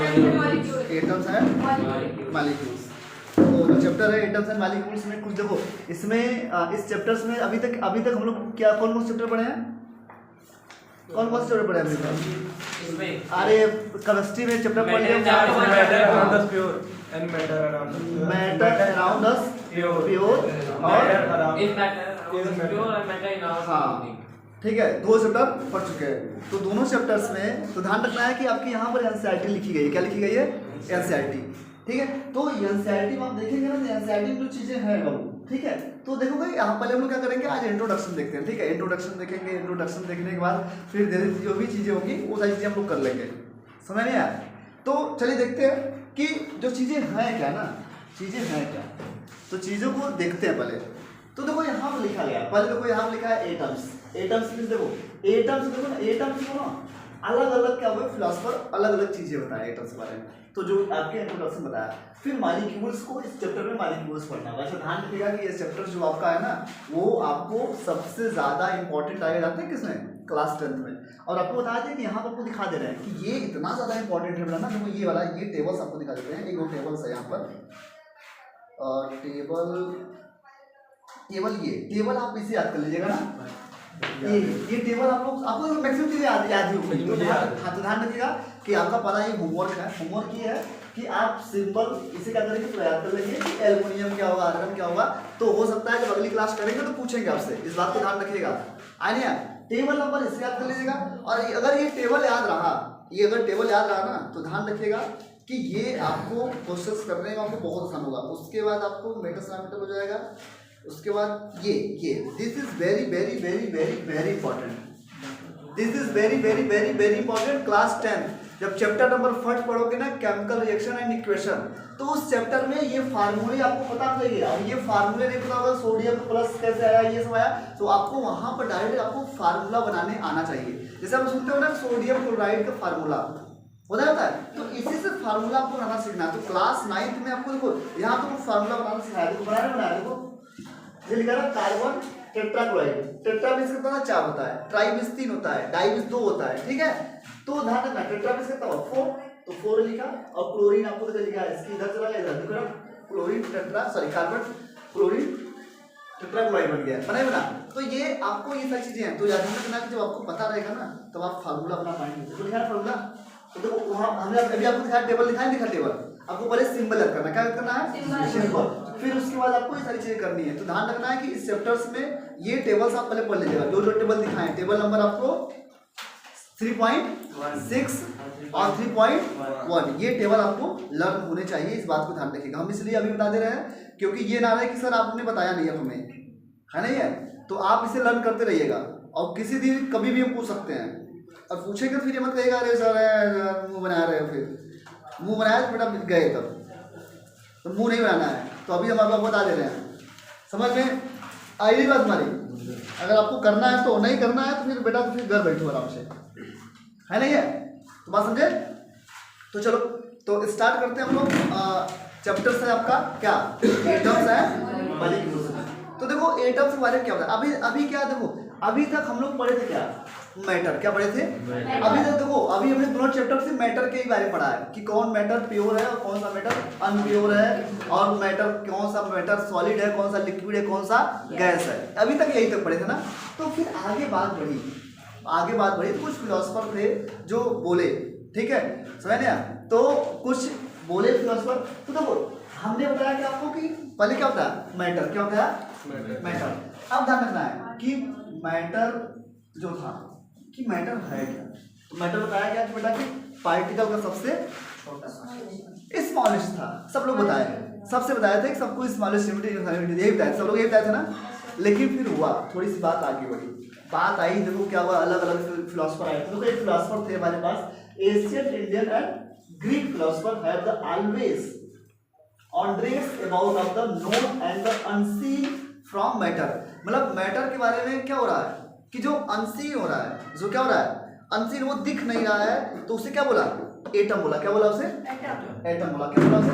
Atoms and molecules. तो जो chapter है एटम्स एंड मॉलिक्यूल्स में कुछ देखो इसमें इस चैप्टर्स में अभी तक हम लोग क्या कौन कौन से चैप्टर पढ़े हैं? कौन कौन से चैप्टर पढ़े हैं अभी तक? अरे केमिस्ट्री में चैप्टर पढ़ लिया, मैटर अराउंड अस प्योर और हाँ ठीक है, 2 चैप्टर पढ़ चुके हैं। तो दोनों चैप्टर्स में तो ध्यान रखना है कि आपकी यहाँ पर एनसीईआरटी लिखी गई है। क्या लिखी गई है? एनसीईआरटी। ठीक है, तो एनसीईआरटी में आप देखेंगे ना, तो एनसीईआरटी में जो चीजें हैं वो ठीक है। तो देखो भाई यहाँ पहले हम लोग क्या करेंगे, आज इंट्रोडक्शन देखते हैं। ठीक है, इंट्रोडक्शन देखेंगे, इंट्रोडक्शन देखने के बाद फिर धीरे जो भी चीजें होगी वो सारी चीजें हम लोग कर लेंगे। समझ नहीं आया? तो चलिए देखते हैं कि जो चीजें हैं क्या ना, चीजें हैं क्या, तो चीजों को देखते हैं पहले। तो देखो यहाँ पर लिखा गया, पहले देखो यहाँ पर लिखा है एटम्स। एटम्स मींस देखो ना, एटम्स को ना अलग अलग क्या हुआ, फिलोसफर अलग अलग चीजें बताया एटम्स के बारे में। तो जो आपके इंट्रोडक्शन बताया, फिर मॉलिक्यूल्स को इस चैप्टर में मॉलिक्यूल्स पढ़ना है। वैसे ध्यान रखिएगा कि ये चैप्टर जो आपका है ना, वो आपको सबसे ज्यादा इंपॉर्टेंट आए जाते हैं किसमें? क्लास 10th में। और आपको बता दें कि यहाँ पर आपको दिखा दे रहे हैं कि ये इतना ज्यादा इंपॉर्टेंट है ना, देखो ये वाला ये टेबल्स आपको दिखा देते हैं। एक और टेबल्स है यहाँ पर, टेबल ये टेबल आप इसे याद कर लीजिएगा ना। ये टेबल आपको मैक्सिमम चीजें याद ही होगी। तो ध्यान रखिएगा कि आपका पता ये होमवर्क है। होमवर्क ये है कि आप सिंपल इसे क्या करेंगे, तो याद कर लेंगे कि एल्युमिनियम क्या होगा, आर्गन क्या होगा। तो हो सकता है जब अगली क्लास करेंगे तो पूछेंगे आपसे, इस बात को ध्यान रखिएगा। आइए टेबल नंबर इसे याद कर लीजिएगा। और अगर ये टेबल याद रहा, ना, तो ध्यान रखिएगा कि ये आपको क्वेश्चंस करने में आपको बहुत आसान होगा। उसके बाद आपको मेटास्टामीटर हो जाएगा। उसके बाद ये this is very very very very very important. This is very very very very important. Class 10 जब चैप्टर नंबर 1 पढ़ोगे ना, केमिकल रिएक्शन एंड इक्वेशन, तो उस चैप्टर में ये फार्मूले आपको पता चलेंगे। अब ये फार्मूले नहीं पता होगा, सोडियम प्लस कैसे आया, ये सब आया, तो आपको वहां पर डायरेक्ट आपको फार्मूला बनाने आना चाहिए। जैसे आप सुनते हो ना सोडियम क्लोराइड का फार्मूला होता है, तो इसी से फार्मूला आपको बनाना सीखना है। तो क्लास 9th में आपको देखो यहाँ तो फार्मूला बनाना सिखाया, देखो बनाया देखो ये लिखा है कार्बन टेट्राक्लोराइड। टेट्रा मींस कितना होता है? 4 होता है, ट्राई मींस 3 होता है, डाई मींस 2 होता है। ठीक है, तो ध्यान रखना टेट्रा मींस कितना होता है? 4, तो 4 लिखा। और क्लोरीन आपको देखो लिखा है, इसकी इधर चला गया, इधर देखो ना क्लोरीन कार्बन क्लोरीन टेट्राक्लोराइड बन गया, बना बना। तो ये आपको ये सारी चीजें हैं, तो याद रखना कि जब आपको पता रहेगा ना, तब आप फार्मूला अपना माइंड में लिखा है फार्मूला। तो देखो वहां हमने अभी आपको दिखाया टेबल, लिखा टेबल। आपको पहले सिंबल याद करना, क्या याद करना है? सिंबल। फिर उसके बाद आपको ये सारी चीजें करनी है। तो ध्यान रखना है कि इस चैप्टर्स में ये टेबल्स आप पहले पढ़ लीजिएगा। जो टेबल दिखाएं, टेबल नंबर आपको 3.6 और 3.1, ये टेबल आपको लर्न होने चाहिए। इस बात को ध्यान रखिएगा। हम इसलिए अभी बता दे रहे हैं क्योंकि ये ना रहे कि सर आपने बताया नहीं है हमें, है नहीं है। तो आप इसे लर्न करते रहिएगा, और किसी दिन कभी भी हम पूछ सकते हैं। और पूछेंगे तो फिर ये मत कहिएगा अरे सर मुंह बना रहे हो, फिर मुंह बनाया तो बेटा गए, तब तो मुंह नहीं बनाना है। तो अभी हम आपको बता दे रहे हैं, समझ में आई बात हमारी। अगर आपको करना है तो, नहीं करना है तो फिर बेटा तो फिर घर बैठो आराम से, है नहीं है। तो बात समझे? तो चलो तो स्टार्ट करते हैं हम लोग। चैप्टर है आपका क्या? एटम्स है मॉलिक्यूल्स। तो देखो एटम्स के बारे में क्या होता है, अभी क्या देखो, अभी तक हम लोग पढ़े थे क्या? मैटर। क्या पढ़े थे? अभी तक देखो, अभी हमने दोनों चैप्टर से मैटर के ही बारे में पढ़ा है कि कौन मैटर प्योर है और कौन सा मैटर अनप्योर है, और मैटर कौन सा मैटर सॉलिड है, कौन सा लिक्विड है, कौन सा गैस है। अभी तक यही तक पढ़े थे ना। तो फिर आगे बात बढ़ी तो कुछ फिलोसफर थे जो बोले, ठीक है, समझ नहीं? तो कुछ बोले फिलोसफर। तो देखो हमने बताया कि आपको कि पहले क्या होता है? मैटर। क्या होता है? मैटर। अब ध्यान रखना है कि मैटर जो था कि मैटर है क्या। तो मैटर बताया गया कि बेटा कि पार्टिकल का सबसे छोटा स्मॉलेस्ट था। सब लोग बताए, सबसे बताया था कि सबको स्मॉलेस्ट यूनिट यही बताया, सब लोग यही बताए थे ना। लेकिन फिर हुआ थोड़ी सी बात आगे बढ़ी, बात आई, देखो क्या हुआ, अलग अलग फिलोसफर आए। देखो एक फिलोसफर थे हमारे पास, Asian Indian and Greek philosopher have the always wondered about of the known and the unseen from matter. मतलब मैटर के बारे में क्या हो रहा है कि जो अनसीन हो रहा है, जो क्या हो रहा है अनसीन, वो दिख नहीं रहा है, तो उसे क्या बोला? एटम बोला। क्या बोला उसे? एटम बोला। क्या बोला उसे?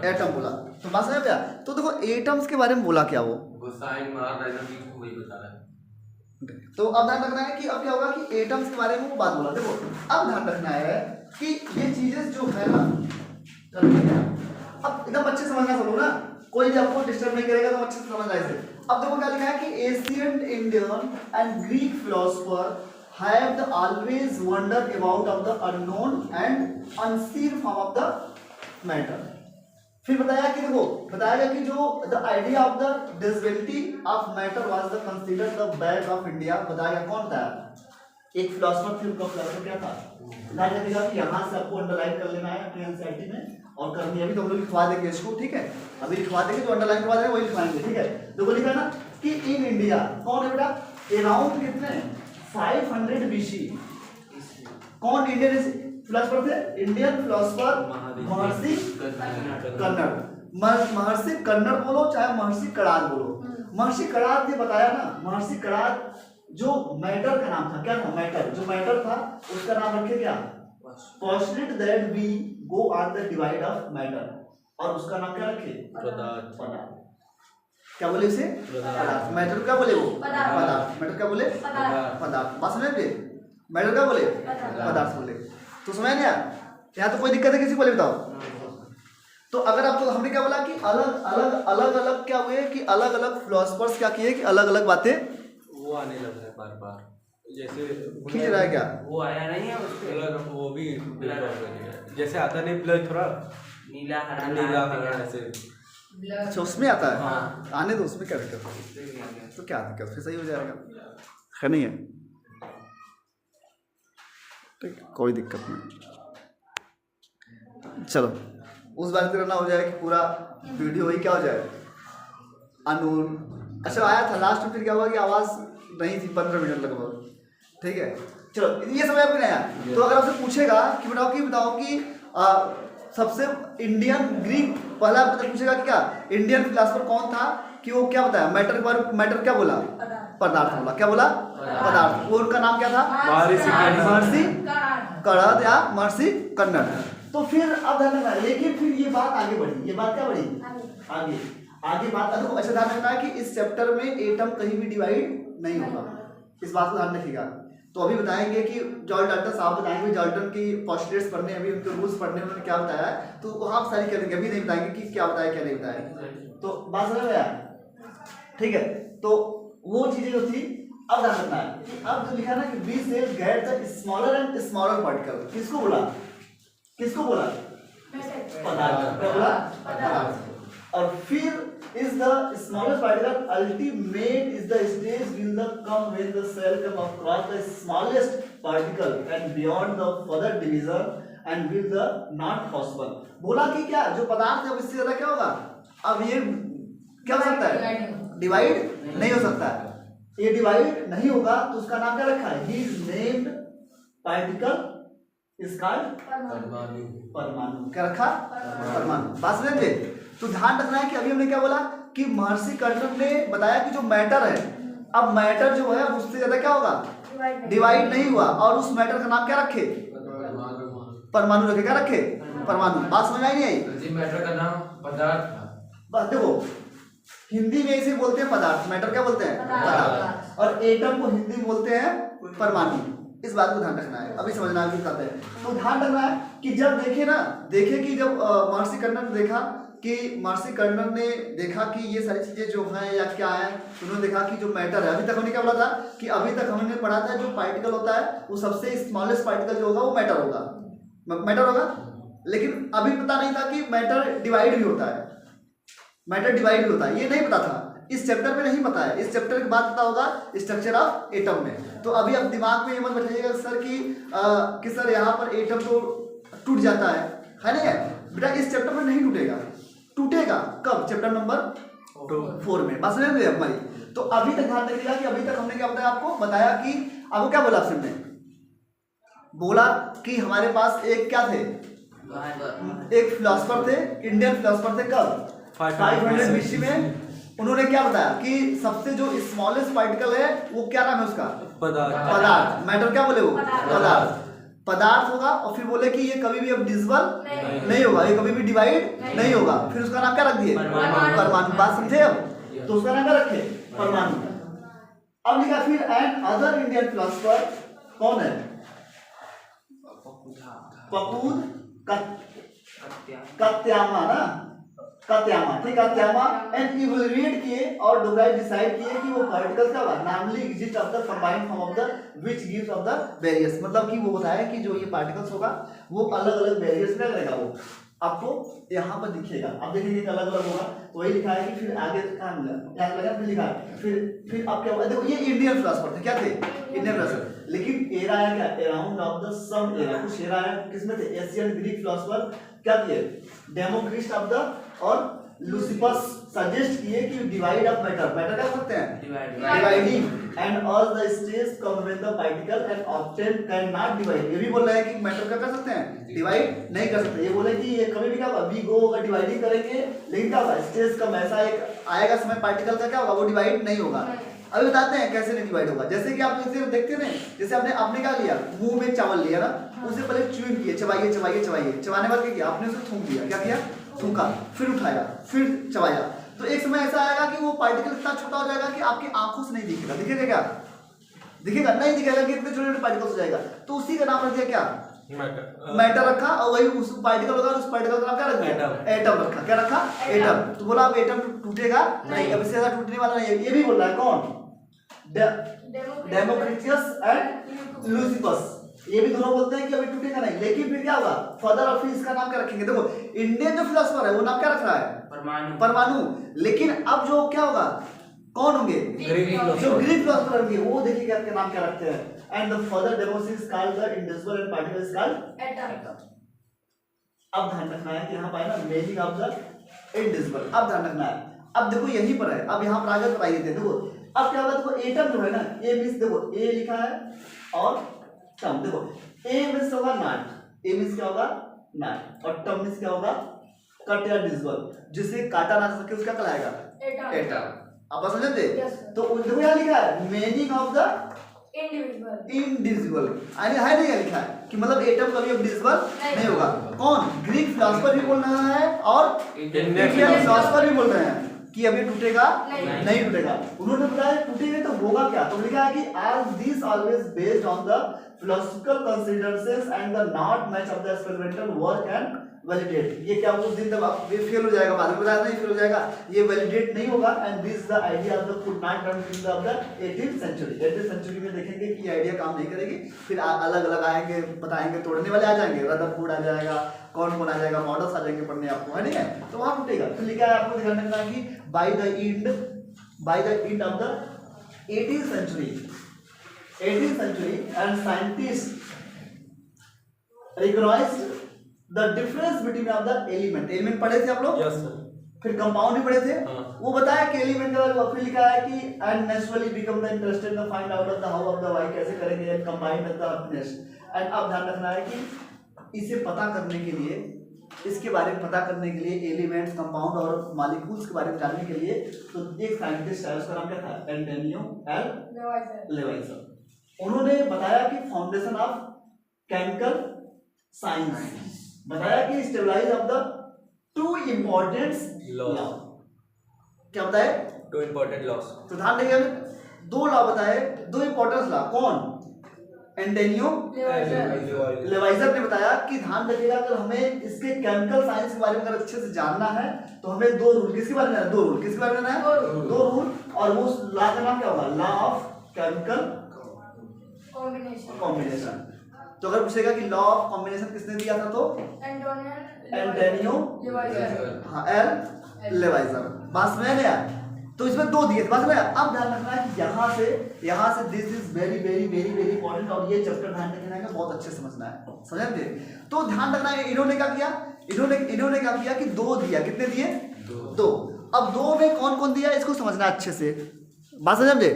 एटम बोला। तो बात समझ गया? तो देखो एटम्स के बारे में बोला क्या वो, तो अब ध्यान रखना है कि अब क्या होगा कि एटम्स के बारे में वो बात बोला। देखो अब ध्यान रखना है कि ये चीजें जो है ना, अब एकदम अच्छे समझना सब लोग ना, कोई भी आपको डिस्टर्ब नहीं करेगा, तो अच्छे से समझना इसे। अब देखो क्या लिखा है कि ancient Indian and Greek philosopher have always wondered about of the unknown and unseen form of the matter। फिर बताया कि देखो बताया कि जो the idea of the divisibility of matter was the considered the back of India। बताया कौन था? एक फिलोसोफर थे, उनका फिलोसोफर क्या था? बताया जाएगा कि यहाँ से आपको अंडरलाइन कर लेना है अपनी एनसीईआरटी में और करनी है। अभी तो हम लोग लिखवा देंगे इसको, ठीक है, अभी लिखवा देंगे, जो अंडरलाइन करवा देंगे वही लिखवाएंगे, ठीक है। देखो लिखा ना कि इन इंडिया कौन है बेटा, अराउंड कितने 500 BC कौन इंडियन फिलोसोफर थे? इंडियन फिलोसोफर महर्षि कन्नड़। महर्षि कन्नड़ बोलो चाहे महर्षि कड़ार बोलो, महर्षि कड़ार ने बताया ना, महर्षि कड़ार जो मैटर का नाम था, क्या था? मैटर, जो मैटर था उसका नाम रखे क्या? Postulate that we go on the divide of matter, और उसका नाम क्या रखे? पदार्थ। क्या बोले इसे? पदार्थ। मैटर क्या बोले? वो पदार्थ। मैटर क्या बोले? पदार्थ। बात समझ गए? मैटर क्या बोले? पदार्थ बोले। तो समझ नहीं आया? यहाँ तो कोई दिक्कत है किसी को? बताओ। तो अगर आपको हमने क्या बोला कि अलग अलग क्या हुए कि अलग अलग फिलोसफर्स क्या किए कि अलग अलग बातें वो आने लगा है बार बार, जैसे खींच रहा है क्या? वो आया नहीं है उसके, वो भी जैसे आता नहीं ब्लड थोड़ा नीला हरा ऐसे। अच्छा उसमें आता है? हाँ। आने दो, उसमें क्या दिक्कत है? तो क्या दिक्कत, फिर सही हो जाएगा, है नहीं है? ठीक, कोई दिक्कत नहीं। चलो उस बार तेरा ना हो जाए कि पूरा वीडियो ही क्या हो जाए अनून। अच्छा आया था लास्ट में, फिर क्या हुआ कि आवाज़ नहीं थी 15 मिनट लगभग, ठीक है। चलो ये समय आपको नहीं आया तो अगर आपसे पूछेगा कि बताओ कि सबसे इंडियन ग्रीक पहला पूछेगा कि क्या इंडियन फिलोसोफर कौन था, कि वो क्या बताया मैटर के बारे में? मैटर क्या बोला? पदार्थ बोला। क्या बोला? पदार्थ। वो उनका नाम क्या था? महर्षि कड़ार या महर्षि कन्नड़। तो फिर अब ध्यान रखना, लेकिन फिर ये बात आगे बढ़ी। ये बात क्या बढ़ी? आगे बात देखो, अच्छा ध्यान रखना है कि इस चैप्टर में एटम कहीं भी डिवाइड नहीं होगा, इस बात को ध्यान रखिएगा। तो अभी बताएंगे कि जॉर्ज डाल्टन साहब बताएंगे, जॉर्डन की पोस्टुलेट्स पढ़ने, अभी उनके रूल्स पढ़ने, उन्होंने क्या बताया है, तो वहाँ आप सारी करेंगे, अभी नहीं बताएंगे कि क्या बताया क्या नहीं बताया। तो बात समझ में आया? ठीक है, तो वो चीजें जो थी अब ध्यान रखना है कि अब जो लिखा है ना कि we shall get the smaller and smaller particle, किसको बोला? किसको बोला? पदार्थ। क्या बोला? पदार्थ। और फिर is the smallest particle ultimate is the stage will the come when the cell come across the smallest particle and beyond the further division and will the not possible। बोला कि क्या जो पदार्थ है इससे ज्यादा क्या होगा? अब ये क्या हो सकता है? डिवाइड नहीं हो सकता है। ये डिवाइड नहीं होगा तो उसका नाम क्या रखा है? He is named particle is called परमाणु। क्या रखा? परमाणु। बात समझे? तो ध्यान रखना है कि अभी हमने क्या बोला कि महर्षि कन्नड़ ने बताया कि जो मैटर है, अब मैटर जो है उससे ज्यादा क्या होगा? डिवाइड नहीं हुआ, और उस मैटर का नाम क्या रखे? परमाणु रखे। क्या रखे? परमाणु। बात समझ आई नहीं आई? मैटर का नाम पदार्थ था। बस देखो हिंदी में इसे बोलते हैं पदार्थ, मैटर क्या बोलते हैं? पदार्थ। और एटम को हिंदी में बोलते हैं परमाणु। इस बात को ध्यान रखना है, अभी समझना है कहते हैं। तो ध्यान रखना है कि जब देखे कि जब महर्षि कन्नड़ ने देखा कि महर्षि कन्नड़ ने देखा कि ये सारी चीजें जो हैं या क्या है, उन्होंने देखा कि जो मैटर है, अभी तक हमने क्या बोला था कि अभी तक हमने पढ़ा था जो पार्टिकल होता है वो सबसे स्मॉलेस्ट पार्टिकल जो होगा वो मैटर होगा, लेकिन अभी पता नहीं था कि मैटर डिवाइड भी होता है। मैटर डिवाइड भी होता है, ये नहीं पता था, इस चैप्टर में नहीं पता है। इस चैप्टर के बाद पता होगा स्ट्रक्चर ऑफ एटम में। तो अभी आप दिमाग में ये मत बैठाइएगा सर कि सर यहाँ पर एटम तो टूट जाता है नहीं है बेटा, इस चैप्टर में नहीं टूटेगा। कब? चैप्टर नंबर 4 में। बस समझ गए हमारी? तो अभी तक ध्यान रखिएगा कि अभी तक हमने क्या बताया आपको? बताया कि आपको क्या बोला? आपने बोला कि हमारे पास एक क्या थे? एक फिलोसोफर थे, इंडियन फिलोसोफर थे। कब? 500 BC में। उन्होंने क्या बताया कि सबसे जो स्मॉलेस्ट पार्टिकल है वो क्या नाम है उसका? पदार्थ। मैटर क्या बोले? वो पदार्थ होगा। और फिर बोले कि ये कभी भी अब डिविजिबल नहीं होगा, ये कभी भी डिवाइड नहीं होगा। फिर उसका नाम क्या रख दिए? परमाणु। बात समझे? अब तो उसका नाम क्या रखे? परमाणु। अब लिखा फिर एंड अदर इंडियन फिलोसोफर कौन है? पपूद कत्या कत्यामा ना, कत्यामा, ठीक है, कत्यामा एंड इवैल्यूएट किए और डोगाई डिसाइड किए कि वो पार्टिकल्स क्या होगा, normally exist of the combined form of the which gives off the various, मतलब कि वो बताया कि जो ये पार्टिकल्स होगा वो अलग अलग वेरियस में रहेगा, वो आपको यहाँ पर दिखेगा, आप देखेंगे कि अलग अलग होगा, तो वही लिखा है कि फिर आगे कहाँ मिला, यहाँ लगा फिर लिखा है, फिर अब क्या हुआ, देखो ये इंडियन फिलोसफर थे, क्या थे, इंडियन फिलोसफर, लेकिन एरा है क्या, around of the some era, कुछ एरा है किसमें थे, एशियन ग्रीक फिलोसफर क्या किए, डेमोक्रिट ऑफ द और लुसिफस सजेस्ट किए कि डिवाइड ऑफ मैटर, मैटर क्या करते हैं, dividing and all the states come when the particle and object can not divide, ये भी बोल रहे हैं कि मैटर क्या कर सकते हैं, डिवाइड नहीं कर सकते, ये बोले कि ये कभी भी क्या होगा, वी गो अगर डिवाइडिंग करेंगे, लेकिन क्या होगा, स्टेट्स कम, ऐसा एक आएगा समय पार्टिकल का क्या होगा, वो डिवाइड नहीं होगा। अभी बताते हैं कैसे नहीं डिवाइड होगा, जैसे कि आप इसे देखते हैं, जैसे आपने क्या लिया, मुंह में चावल लिया ना, उसे पहले च्यूइंग किए, चबाइए चबाइए चबाइए, चबाने बाद क्या किया आपने, उसे थूक दिया, क्या किया, थूका, फिर उठाया, फिर चबाया, तो एक समय ऐसा आएगा कि वो पार्टिकल इतना छोटा हो जाएगा कि आपकी आंखों से नहीं दिखेगा, दिखेगा क्या, दिखेगा नहीं, दिखेगा कि इतने छोटे छोटे पार्टिकल्स हो जाएगा, तो उसी का नाम रख दिया क्या, मैटर रखा, और वही उस पार्टिकल होगा, उस पार्टिकल का नाम क्या रख दिया, एटम रखा, क्या रखा, एटम, तो बोला अब एटम टूटेगा नहीं, अब इससे ज्यादा टूटने वाला नहीं है, ये भी बोल रहा है कौन, डेमोक्रिटस एंड लुसिफस, ये भी दोनों बोलते हैं कि अभी टूटेगा नहीं, लेकिन फिर क्या होगा, फर्दर और फिर इसका नाम क्या रखेंगे, देखो इंडियन जो फिलोसफर है वो नाम क्या रख रहा है, परमाणु, परमाणु, लेकिन अब जो क्या होगा, कौन होंगे, जो ग्रीक फिलोसफर होंगे, वो देखिए क्या नाम क्या रखते हैं, and the further democracy is called the individual and particle is called atom. अब ध्यान रखना है कि यहाँ पर है ना मीनिंग ऑफ द इंडिविजुअल, अब ध्यान रखना है, अब देखो यहीं पर है, अब यहाँ पर आगे बताइए थे, देखो अब क्या होगा, देखो एटम जो है ना, ए मींस देखो ए लिखा है और टर्म, देखो ए मींस होगा नॉट, ए मींस क्या होगा नॉट, और टर्म मींस क्या होगा, कट या डिविजिबल, जिसे काटा ना सके उसका कहलाएगा एटम, आप समझते, तो देखो यहाँ लिखा है मीनिंग ऑफ द इंडिविजुअल, है नहीं लिखा है कि मतलब एटम कभी डिविजिबल नहीं होगा, कौन, ग्रीक फिलोसफर भी बोल रहा है और इंडियन फिलोसफर भी बोल रहे हैं कि अभी टूटेगा नहीं टूटेगा, उन्होंने बताया टूटेगा तो होगा क्या, तो लिखा है कि are this always based on the philosophical considerations and the not match of the experimental work and validate, ये क्या उस दिन तक ये फेल हो जाएगा, बाद में बताया नहीं फेल हो जाएगा, ये वैलिडेट नहीं होगा, and this the idea of the could not run in the 18th century, 18th century में देखेंगे कि ये आइडिया काम नहीं करेगी, फिर अलग अलग आएंगे, बताएंगे, तोड़ने वाले आ जाएंगे, रदरफोर्ड आ जाएगा, कौन आ जाएगा, मॉडल्स आ जाएंगे पढ़ने आपको, है नहीं है, तो वहां टूटेगा, फिर लिखा है आपको ध्यान रखना कि by the end of the 18th century and scientists recognized the difference between of the element पढ़े थे आप लोग, यस सर, फिर कंपाउंड भी पढ़े थे, वो बताया कि एलिमेंट के बारे में, फिर लिखा है कि and naturally become the interested the find out of the how of the why, कैसे करेंगे and combine with the happiness, and अब ध्यान रखना है कि इसे पता करने के लिए, इसके बारे में पता करने के लिए, एलिमेंट्स, कंपाउंड और मॉलिक्यूल्स के बारे में जानने के लिए, तो एक साइंटिस्ट है, उसका नाम क्या था, एंटोनियो एल लेवाइजर, उन्होंने बताया कि फाउंडेशन ऑफ केमिकल साइंस, बताया कि stabilize of the two important law, क्या बताए, टू इम्पोर्टेंट लॉस, तो ध्यान रखिए दो लॉ बताए, दो इंपॉर्टेंट लॉ, कौन, एंटोनियो लेवाइजर ने बताया कि ध्यान रखिएगा अगर हमें इसके केमिकल साइंस के बारे में अगर अच्छे से जानना है तो हमें दो रूल, किसके बारे में जानना है, दो रूल, किसके बारे में जानना है, दो रूल, और वो लॉ का नाम क्या होगा, लॉ ऑफ केमिकल कॉम्बिनेशन, तो अगर पूछेगा कि लॉ ऑफ कॉम्बिनेशन किसने दिया था, तो एंटोनियो हाँ एल लेवाइजर, बात समझ गया, तो इसमें दो दिए थे, बात समझ गया, अब ध्यान रखना है कि यहाँ से this is very very very very important, और ये चैप्टर ध्यान रखना है, बहुत अच्छे समझना है, समझते, तो ध्यान रखना है, इन्होंने क्या किया, इन्होंने क्या किया कि दो दिया, कितने दिए, दो, अब दो में कौन कौन दिया इसको समझना अच्छे से, बात समझे,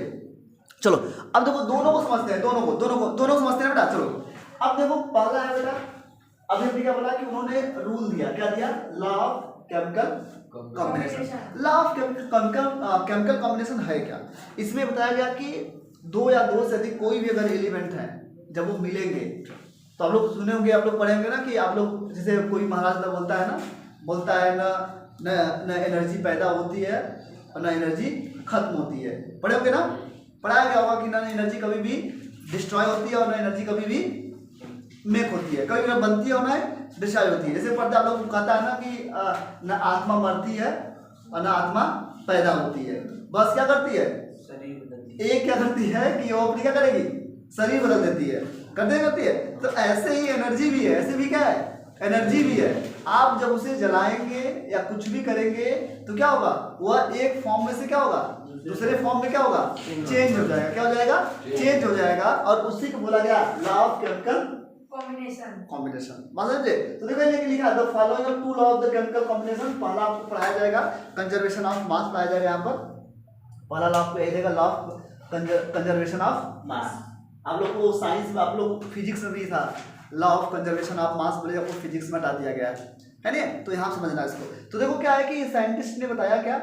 चलो अब देखो दोनों को समझते हैं, दोनों समझते हैं बेटा, चलो अब देखो पहला है बेटा, अभी क्या बोला कि उन्होंने रूल दिया, क्या दिया, law of chemical combination, law of chemical combination है क्या, इसमें बताया गया कि दो या दो से अधिक कोई भी अगर एलिमेंट है जब वो मिलेंगे, तो आप लोग सुने होंगे, आप लोग पढ़े होंगे ना कि आप लोग जैसे कोई महाराज बोलता है ना एनर्जी पैदा होती है और ना एनर्जी खत्म होती है, पढ़े होंगे ना, पढ़ाया गया होगा कि ना एनर्जी कभी भी डिस्ट्रॉय होती है और ना एनर्जी कभी भी मेक होती है, कभी कभी बनती है और ना डिस्चार्ज होती है। जैसे पढ़ते आप लोग कहता है ना कि न आत्मा मरती है और न आत्मा पैदा होती है, बस क्या करती है, शरीर बदलती एक क्या करती है कि वो अपनी क्या करेगी, शरीर बदल देती है, करती है। तो ऐसे ही एनर्जी भी है, ऐसे भी क्या है, एनर्जी भी है। आप जब उसे जलाएंगे या कुछ भी करेंगे तो क्या होगा, वह एक फॉर्म में से क्या होगा दूसरे फॉर्म में क्या होगा, चेंज हो जाएगा। क्या हो जाएगा, चेंज हो जाएगा। और उसी को बोला गया लॉ ऑफ केमिकल कॉम्बिनेशन। समझे? तो देखो ये लिखा है the following are two law of the chemical combination. पहला आपको पढ़ाया जाएगा कंजर्वेशन ऑफ मास पढ़ाया जाएगा। यहाँ पर पहला लॉ आपको यही देगा, लॉ ऑफ कंजर्वेशन ऑफ मास। आप लोग को साइंस में, आप लोग फिजिक्स में भी था लॉ ऑफ कंजर्वेशन ऑफ मास, बोले आपको फिजिक्स में हटा दिया गया है नहीं? तो यहाँ समझना इसको। तो देखो क्या है कि साइंटिस्ट ने बताया क्या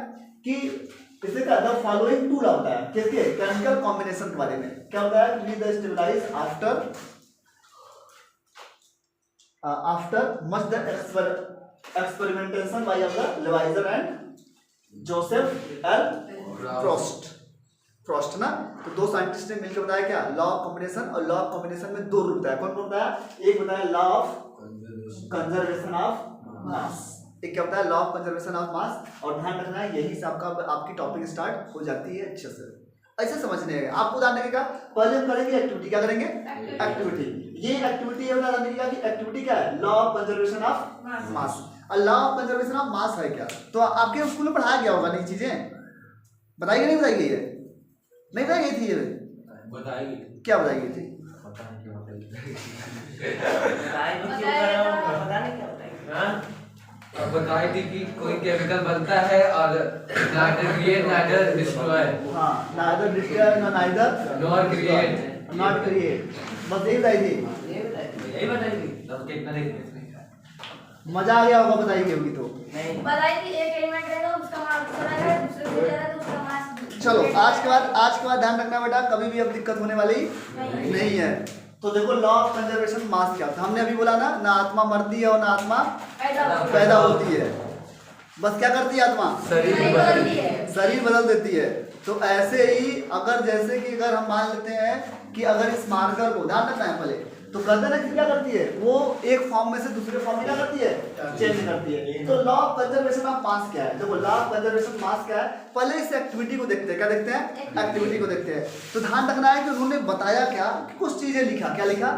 कि इसे क्या द फॉलोइंग टू लॉ होता है किसके, केमिकल कॉम्बिनेशन के बारे में। क्या होता है कि the stabilize after much the experimentation by Lavoisier and Joseph L Proust ना। तो दो साइंटिस्ट ने मिलकर बताया क्या, लॉ ऑफ कॉम्बिनेशन। और लॉ ऑफ कॉम्बिनेशन में दो रूल बताया। कौन कौन बताया, एक बताया law of conservation of mass, एक क्या होता है law of conservation of mass. और ध्यान रखना है यही से आपकी टॉपिक स्टार्ट हो जाती है अच्छे से। ऐसे समझने है आपको ध्यान रखिएगा। पहले हम करेंगे एक्टिविटी, क्या करेंगे, एक्टिविटी। ये एक्टिविटी है बता देंगे कि एक्टिविटी क्या है, law of conservation of mass. और law of conservation of mass है क्या, तो आपके स्कूल में पढ़ाया गया होगा, नई चीजें बताई नहीं बताई गई है, नहीं बताई गई थी ये, बताएगी क्या बताई गई थी, पता नहीं क्या बताएगी। अब बताई थी कि कोई केमिकल बनता है और neither create neither destroy, हाँ neither destroy neither nor create, not create, बस यही बताई थी। यही बताएगी। तब कितना देखते मजा आ गया होगा, बताई गई होगी तो। नहीं बताई थी एक एलिमेंट रहेगा उसका मास दूसरा है, दूसरे से ज्यादा तो उसका मास। चलो आज के बाद ध्यान रखना बेटा, कभी भी अब दिक्कत होने वाली नहीं है। तो देखो लॉ ऑफ कंजर्वेशन मास क्या होता है, हमने अभी बोला ना आत्मा मरती है और ना आत्मा पैदा होती है, बस क्या करती है आत्मा, शरीर बदल देती है। तो ऐसे ही अगर जैसे कि अगर हम मान लेते हैं कि अगर इस मार्कर को ध्यान रखना है पहले, तो कहते हैं ना कि क्या करती है, वो एक फॉर्म में से दूसरे फॉर्म में क्या करती है, चेंज करती है। तो लॉ ऑफ कंजर्वेशन ऑफ मास क्या है, देखो लॉ ऑफ कंजर्वेशन मास क्या है, पहले इस एक्टिविटी को देखते हैं। क्या देखते हैं, एक्टिविटी को देखते हैं। तो ध्यान रखना है कि उन्होंने बताया क्या, कि कुछ चीजें लिखा, क्या लिखा,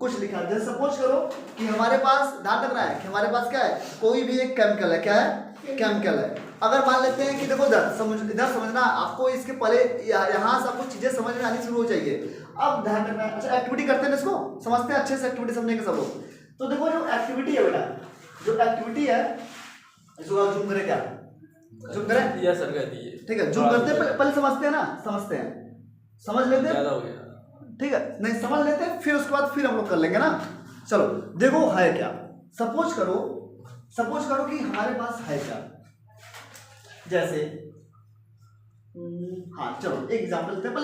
कुछ लिखा। जैसे सपोज करो कि हमारे पास, ध्यान रखना है कि हमारे पास क्या है, कोई भी एक केमिकल है, क्या है, केमिकल है। अगर मान लेते हैं कि देखो इधर समझना आपको, इसके पहले यहाँ से आपको चीजें समझ में आनी शुरू हो जाइए। अब ध्यान रखना है, अच्छा एक्टिविटी करते हैं इसको, समझते हैं अच्छे से एक्टिविटी समझने के सब लोग। तो देखो जो एक्टिविटी है बेटा, जो एक्टिविटी है इसको जूम करें, क्या जूम करें, या सर कहती है, ठीक है, जूम करते हैं, पहले समझते हैं ना, समझते हैं, समझ लेते हैं, ज्यादा हो गया, ठीक है, नहीं समझ लेते हैं, फिर उसके बाद फिर हम लोग कर लेंगे ना। चलो देखो है क्या, सपोज करो कि हमारे पास है क्या, जैसे हाँ चलो एक एग्जांपल लेते हैं,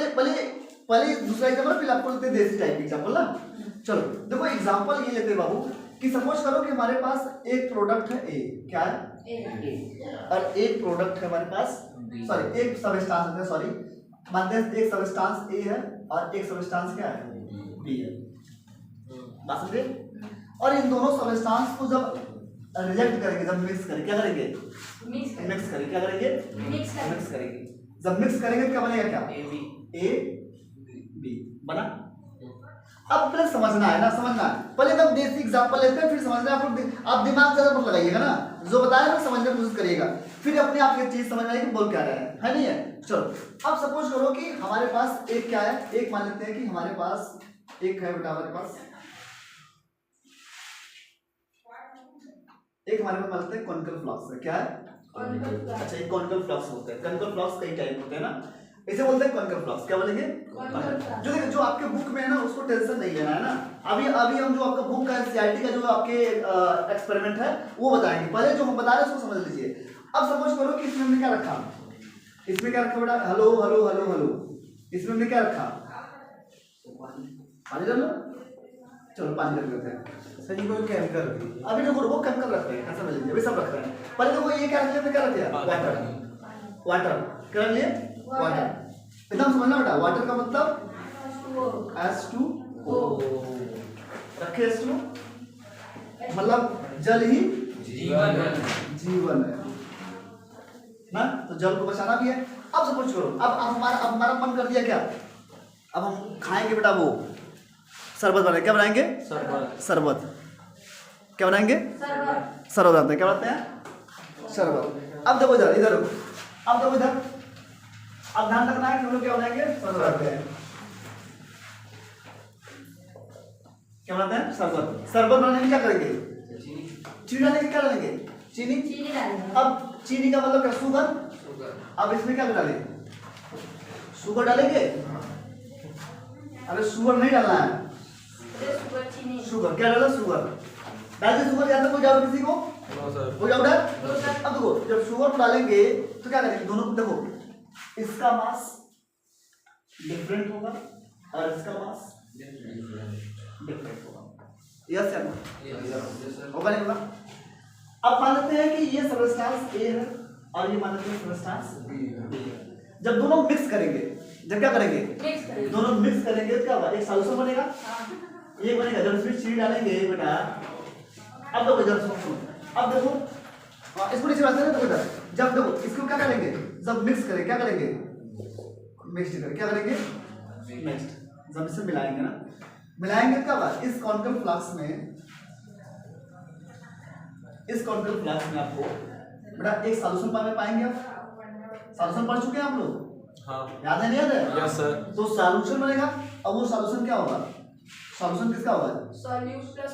पहले दूसरा एग्जांपल, फिर आपको लेते हैं देसी टाइप एग्जांपल ना। चलो देखो एग्जांपल ये लेते हैं बाबू कि सपोज करो कि हमारे पास एक प्रोडक्ट है ए, क्या है ए, और एक प्रोडक्ट है हमारे पास, सॉरी एक सबस्टांस है, सॉरी मानते हैं एक सबस्टांस ए है और एक सबस्टांस क्या है, बी है, बात समझे। और इन दोनों सबस्टांस को जब रिजेक्ट करेंगे, जब मिक्स करेंगे, क्या करेंगे, मिक्स करेंगे, क्या करेंगे, मिक्स करेंगे। जब मिक्स करेंगे क्या बनेगा, क्या ए बी बना। अब पहले समझना है ना, समझना है पहले एकदम देसी एग्जांपल लेते हैं, फिर समझना है। आप दिमाग ज्यादा मत लगाइएगा ना, जो बताया ना समझने की कोशिश करिएगा, फिर अपने आप ये चीज समझ आएगी बोल क्या रहा है नहीं है। चलो अब सपोज करो कि हमारे पास एक क्या है, एक मान लेते हैं कि हमारे पास एक है बेटा, हमारे पास एक हमारे पास मान लेते हैं कॉनिकल फ्लक्स है, क्या है, अच्छा एक कॉनिकल फ्लक्स होता है। कॉनिकल फ्लक्स कई टाइप होते हैं ना, इसे बोलते हैं कॉनिकल फ्लक्स, क्या बोलेंगे, जो देखो जो आपके बुक में है ना उसको टेंशन नहीं लेना है ना। अभी हम जो आपका बुक का एनसीईआरटी का जो आपके एक्सपेरिमेंट है वो बताएंगे, पहले जो हम बता रहे हैं उसको समझ लीजिए। अब सपोज करो कि इसमें हमने क्या रखा, इसमें क्या रखा बेटा, हेलो हेलो हेलो हेलो, इसमें हमने क्या रखा, पानी डाल लो, चलो पानी रख लेते हैं। सर ये कोई केमिकल, अभी देखो वो केमिकल रखते हैं, ऐसा समझ लीजिए, अभी सब रख रहे हैं। पहले देखो ये क्या रख लिया, क्या रख लिया, वाटर क्या रख लिए, वाटर। एकदम समझना बेटा, वाटर का मतलब H2O, रखे इसको, मतलब जल ही जीवन है। जीवन है ना, तो जल को बचाना भी है। अब सपोज करो, अब हमारा मन कर दिया क्या, अब हम खाएंगे बेटा वो शरबत बनाएंगे, क्या बनाएंगे, शरबत। क्या बनाएंगे, शरबत बनाते हैं, क्या बनाते हैं, शरबत। अब देखो इधर, इधर अब देखो इधर, अब ध्यान रखना है कि हम लोग क्या बनाएंगे, शरबत बनाते हैं। क्या बनाते हैं, शरबत। शरबत बनाने में क्या करेंगे, चीनी डालेंगे, क्या डालेंगे, चीनी। चीनी डालेंगे। अब चीनी का मतलब क्या, शुगर। अब इसमें क्या डालें, शुगर डालेंगे। अरे शुगर नहीं डालना है, शुगर चीनी। शुगर क्या डाला, शुगर डाल दे। शुगर याद कोई डाउट किसी को, कोई डाउट है। अब देखो जब शुगर को डालेंगे तो क्या करेंगे, दोनों को देखो, इसका मास डिफरेंट होगा और इसका मास डिफरेंट होगा। यस या नो, होगा नहीं होगा। अब मान लेते हैं कि ये सबस्टांस ए है और ये मान लेते हैं सबस्टांस बी है। जब दोनों मिक्स करेंगे, जब क्या करेंगे, मिक्स करेंगे। दोनों मिक्स करेंगे तो क्या होगा, एक सॉल्यूशन बनेगा। हाँ। ये बनेगा, जब इसमें चीनी डालेंगे बेटा। अब देखो जब सुनो, अब देखो इसको नीचे रखते हैं ना, बेटा जब देखो इसको क्या करेंगे, जब मिक्स करें क्या करेंगे, मिक्स करें, क्या करेंगे, नेक्स्ट जब इसे मिलाएंगे ना, मिलाएंगे क्या होगा, इस कॉन्केव फ्लास्क में, इस कॉन्केव फ्लास्क में आपको बेटा एक सॉल्यूशन पाएंगे। आप सॉल्यूशन पढ़ चुके हैं आप लोग, हाँ याद है, नहीं याद है, यस सर। तो सॉल्यूशन बनेगा। अब वो सॉल्यूशन क्या होगा, सॉल्यूशन किसका होगा, सॉल्यूट प्लस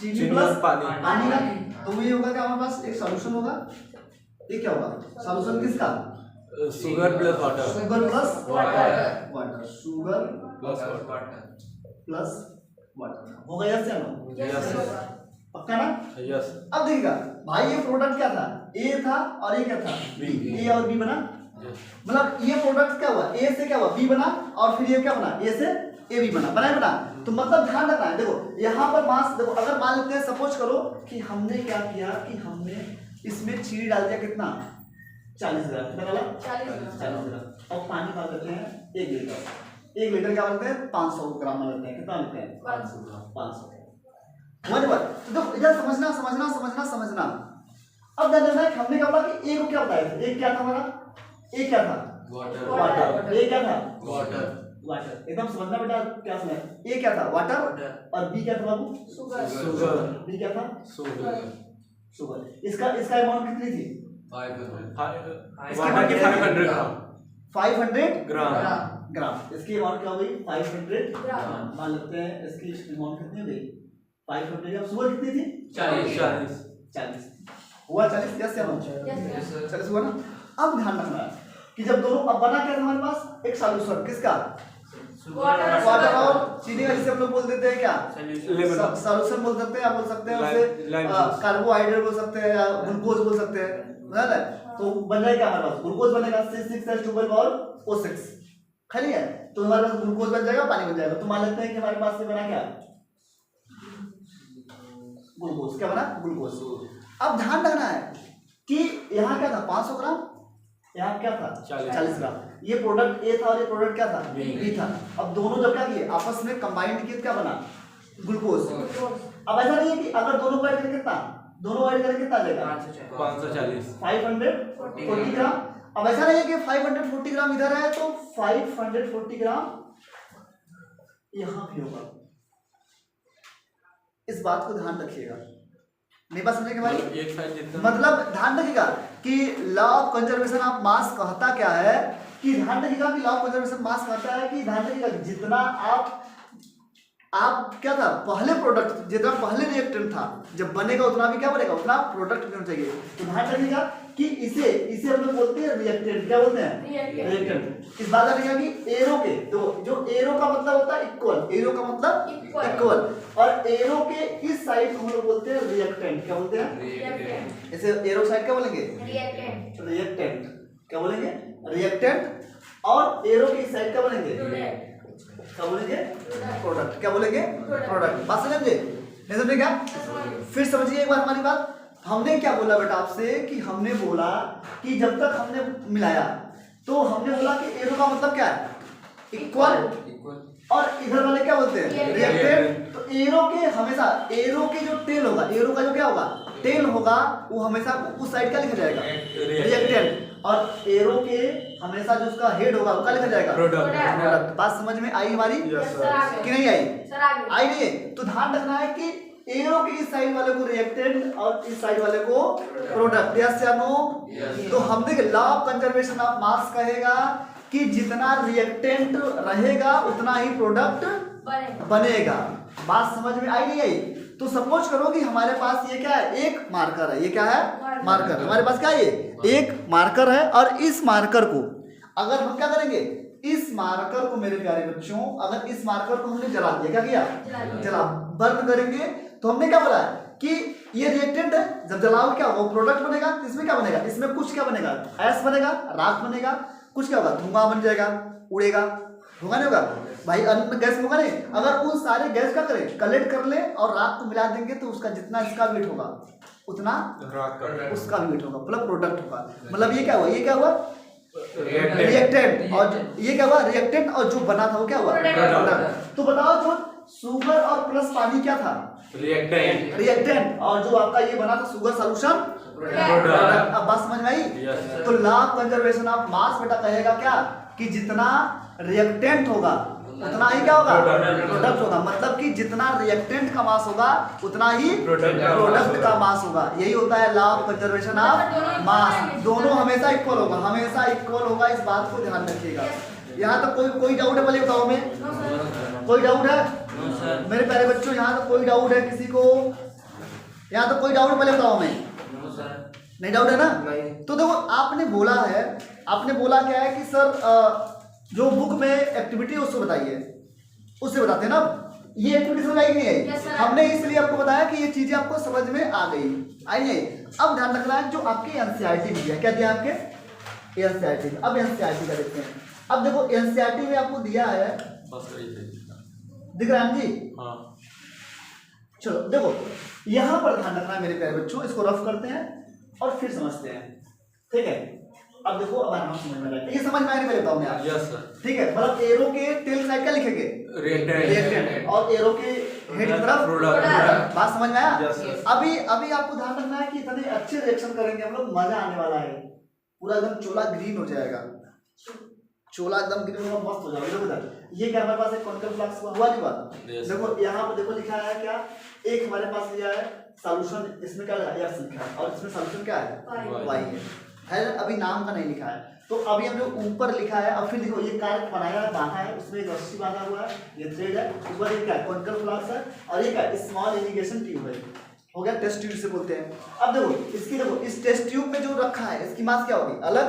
चीनी प्लस पानी। पानी का। तो ये होगा क्या, हमारे पास एक सॉल्यूशन होगा, ये क्या होगा, सॉल्यूशन किसका, sugar plus water. Sugar plus water. Water, sugar plus water. Plus water होगा। यस या नो, यस पक्का ना। यस। अब देखिएगा भाई, ये प्रोडक्ट क्या था, ए था और ये क्या था, बी। ए और बी बना, मतलब ये प्रोडक्ट क्या हुआ, ए से क्या हुआ, बी बना, और फिर ये क्या बना, ए से ए बी बना, बनाए बना। तो मतलब ध्यान रखना है, देखो यहाँ पर मास देखो, अगर मान लेते हैं सपोज करो कि हमने क्या किया कि हमने इसमें चीनी डाल दिया, कितना 40 ग्राम, कितना डाला 40 ग्राम। और पानी डाल देते हैं 1 लीटर। 1 लीटर क्या बोलते हैं, 500 ग्राम लेते हैं, कितना लेते हैं, 500। वन बात तो देखो इधर समझना समझना समझना समझना। अब ध्यान देना कि हमने क्या बोला कि ए को क्या बताया था, ए क्या था हमारा, ए क्या था, वाटर। ए क्या था, वाटर। वाटर। एकदम समझना बेटा, क्या समझ, ए क्या था, वाटर, और बी क्या था बाबू, शुगर। शुगर। बी क्या था, शुगर। शुगर। इसका अमाउंट कितनी थी, 500 ग्राम। 500 ग्राम। ग्राम। इसकी अमाउंट क्या हो गई, 500 ग्राम। मान लेते हैं इसकी अमाउंट कितनी हो गई, 500 ग्राम। शुगर कितनी थी, 40 हुआ, 40। यस या नो, Yes, 40 हुआ ना। अब ध्यान रखना है कि जब दोनों, अब बना क्या था हमारे पास, एक सॉल्यूशन किसका, वाटर और चीनी का, जिसे हम लोग बोल देते हैं क्या, सॉल्यूशन बोल सकते हैं, या बोल सकते हैं उसे कार्बोहाइड्रेट बोल सकते हैं, या ग्लूकोज बोल सकते हैं, समझ रहे। तो बन जाएगा क्या हमारे पास, ग्लूकोज बनेगा C6H12O6, खाली है। तो हमारे पास ग्लूकोज बन जाएगा, पानी बन जाएगा। तो मान लेते हैं कि हमारे पास से बना क्या, ग्लूकोज। क्या बना, ग्लूकोज। अब ध्यान रखना है कि यहाँ क्या था, 500 ग्राम, यहाँ क्या था, 40 ग्राम। ये प्रोडक्ट ए था और ये प्रोडक्ट क्या था, बी था। अब दोनों जब क्या किए, आपस में कंबाइंड किए, क्या बना, ग्लूकोज। अब ऐसा नहीं है कि अगर दोनों को ऐड करके कितना, दोनों ऐड करके कितना आ जाएगा, 540 540 ग्राम। अब ऐसा नहीं है कि 540 ग्राम इधर है तो 540 ग्राम यहाँ भी होगा। इस बात को ध्यान रखिएगा, मेरी बात समझे भाई। एक साइड जितना, मतलब ध्यान रखिएगा कि लॉ ऑफ कंजर्वेशन ऑफ मास कहता क्या है, कि ध्यान रखिएगा कि लॉ ऑफ कंजर्वेशन मास कहता है कि ध्यान रखिएगा जितना आप क्या था, पहले प्रोडक्ट जितना पहले रिएक्टेंट था, जब बनेगा उतना भी क्या बनेगा, उतना प्रोडक्ट भी होना चाहिए। तो ध्यान रखिएगा कि इसे हम लोग बोलते हैं रिएक्टेंट। क्या बोलते हैं, रिएक्टेंट। इस बात रखिएगा कि एरो के जो एरो का मतलब होता है इक्वल, एरो का मतलब इक्वल, और एरो के इस साइड को हम लोग बोलते हैं रिएक्टेंट। क्या बोलते हैं, इसे एरो साइड क्या बोलेंगे, रिएक्टेंट। क्या बोलेंगे, रिएक्टेंट। और एरो की साइड क्या बोलेंगे, क्या बोलेंगे, प्रोडक्ट। क्या बोलेंगे, प्रोडक्ट। बात समझे, नहीं समझे क्या, फिर समझिए एक बार हमारी बात। हमने क्या बोला बेटा आपसे, कि हमने बोला कि जब तक हमने मिलाया तो हमने बोला कि एरो का मतलब क्या है, इक्वल। और इधर वाले क्या बोलते हैं, रिएक्टेंट। तो एरो के हमेशा, एरो के जो टेल होगा, एरो का जो क्या होगा, टेल होगा, वो हमेशा उस साइड क्या लिखा जाएगा, रिएक्टेंट। और एरो के हमेशा जो उसका हेड होगा वो क्या लिखा जाएगा, प्रोडक्ट। बात समझ में आई हमारी कि नहीं आई? आई नहीं है? तो ध्यान रखना है कि एरो के इस साइड वाले को रिएक्टेंट और इस साइड वाले को प्रोडक्ट। यस या नो? तो हम देखें लॉ ऑफ कंजर्वेशन ऑफ मास कहेगा कि जितना रिएक्टेंट रहेगा उतना ही प्रोडक्ट बनेगा। बात समझ में आई नहीं आई? तो सपोज करो कि हमारे पास ये क्या है, एक मार्कर है। ये क्या है, मार्कर। हमारे पास क्या है, ये एक मार्कर है। और इस मार्कर को अगर हम क्या करेंगे, इस मार्कर को मेरे प्यारे बच्चों, अगर इस मार्कर को हमने जला दिया, क्या किया, जला, बर्न करेंगे, तो हमने क्या बोला कि ये रिएक्टेंट है, जब जलाओगे क्या होगा, प्रोडक्ट बनेगा। इसमें क्या बनेगा, इसमें कुछ क्या बनेगा, ऐश बनेगा, राख बनेगा, कुछ क्या होगा, धुआं बन जाएगा, उड़ेगा। धुआं नहीं होगा भाई, अन्य गैस होगा नहीं। अगर उन सारे गैस क्या करें, कलेक्ट कर ले और राख को मिला देंगे, तो उसका जितना इसका वेट होगा उतना उसका भी वेट होगा, मतलब प्रोडक्ट होगा। मतलब ये क्या हुआ, ये क्या हुआ, रिएक्टेंट। और ये क्या हुआ, रिएक्टेंट, और जो बना था वो क्या हुआ, प्रोडक्ट। तो बताओ जो शुगर और प्लस पानी क्या था, रिएक्टेंट। और जो आपका ये बना था शुगर सॉल्यूशन, प्रोडक्ट। अब बात समझ में आई? तो लॉ ऑफ कंजर्वेशन ऑफ मास बेटा कहेगा क्या कि जितना रिएक्टेंट होगा उतना ही क्या होगा, प्रोडक्ट होगा। मतलब कि जितना रिएक्टेंट का मास होगा उतना ही प्रोडक्ट का मास होगा। यही होता है लॉ ऑफ कंजर्वेशन ऑफ मास। दोनों हमेशा इक्वल होगा, हमेशा इक्वल होगा, इस बात को ध्यान रखिएगा। यहाँ तक कोई डाउट है, बोलिए बताओ हमें, कोई डाउट है मेरे प्यारे बच्चों? यहाँ तक कोई डाउट है किसी को? यहाँ तक कोई डाउट, पहले बताओ हमें। नहीं डाउट है ना? तो देखो आपने बोला है, आपने बोला क्या है कि सर जो बुक में एक्टिविटी उससे बताइए, उससे बताते हैं ना। ये एक्टिविटी समझ आई नहीं है? हमने इसलिए आपको बताया कि ये चीजें आपको समझ में आ गई, आई नहीं? अब ध्यान रखना है जो आपके एनसीईआरटी में दिया, क्या दिया आपके एनसीईआरटी में। अब एनसीईआरटी का देखते हैं। अब देखो एनसीईआरटी में आपको दिया है, दिख रहा है जी? चलो देखो यहाँ पर ध्यान रखना है मेरे प्यारे बच्चों, इसको रफ करते हैं और फिर समझते हैं, ठीक है? अब देखो अब आराम समझ में आएगा, ये समझ में आने पहले बताओ मैं आप। Yes sir. ठीक है, मतलब एरो के टेल साइड क्या लिखेंगे, रिएक्टेंट, और एरो के हेड की तरफ प्रोडक्ट। बात समझ में आया? अभी आपको ध्यान रखना है कि इतने अच्छे रिएक्शन करेंगे हम लोग, मजा आने वाला है। पूरा एकदम चोला ग्रीन हो जाएगा, चोला एकदम ग्रीन होगा, मस्त हो जाएगा। ये क्या हमारे पास एक कॉन्केव फ्लक्स हुआ नहीं बात? देखो यहाँ पर देखो लिखा है क्या, एक हमारे पास लिया है सॉल्यूशन, इसमें क्या लिखा है, एक्स लिखा है, और इसमें सॉल्यूशन क्या है, वाई है। अभी नाम का नहीं लिखा है। तो अभी हम जो ऊपर लिखा है, अब फिर देखो ये कार्ड बनाया है, बांधा है, उसमें एक रस्सी बांधा हुआ है, ये थ्रेड है, उसके बाद ये क्या है, कॉन्केव फ्लक्स है, और ये क्या स्मॉल इरिगेशन ट्यूब है, हो गया, टेस्ट ट्यूब से बोलते हैं। अब देखो इसकी, देखो इस टेस्ट ट्यूब में जो रखा है इसकी मास क्या होगी, अलग,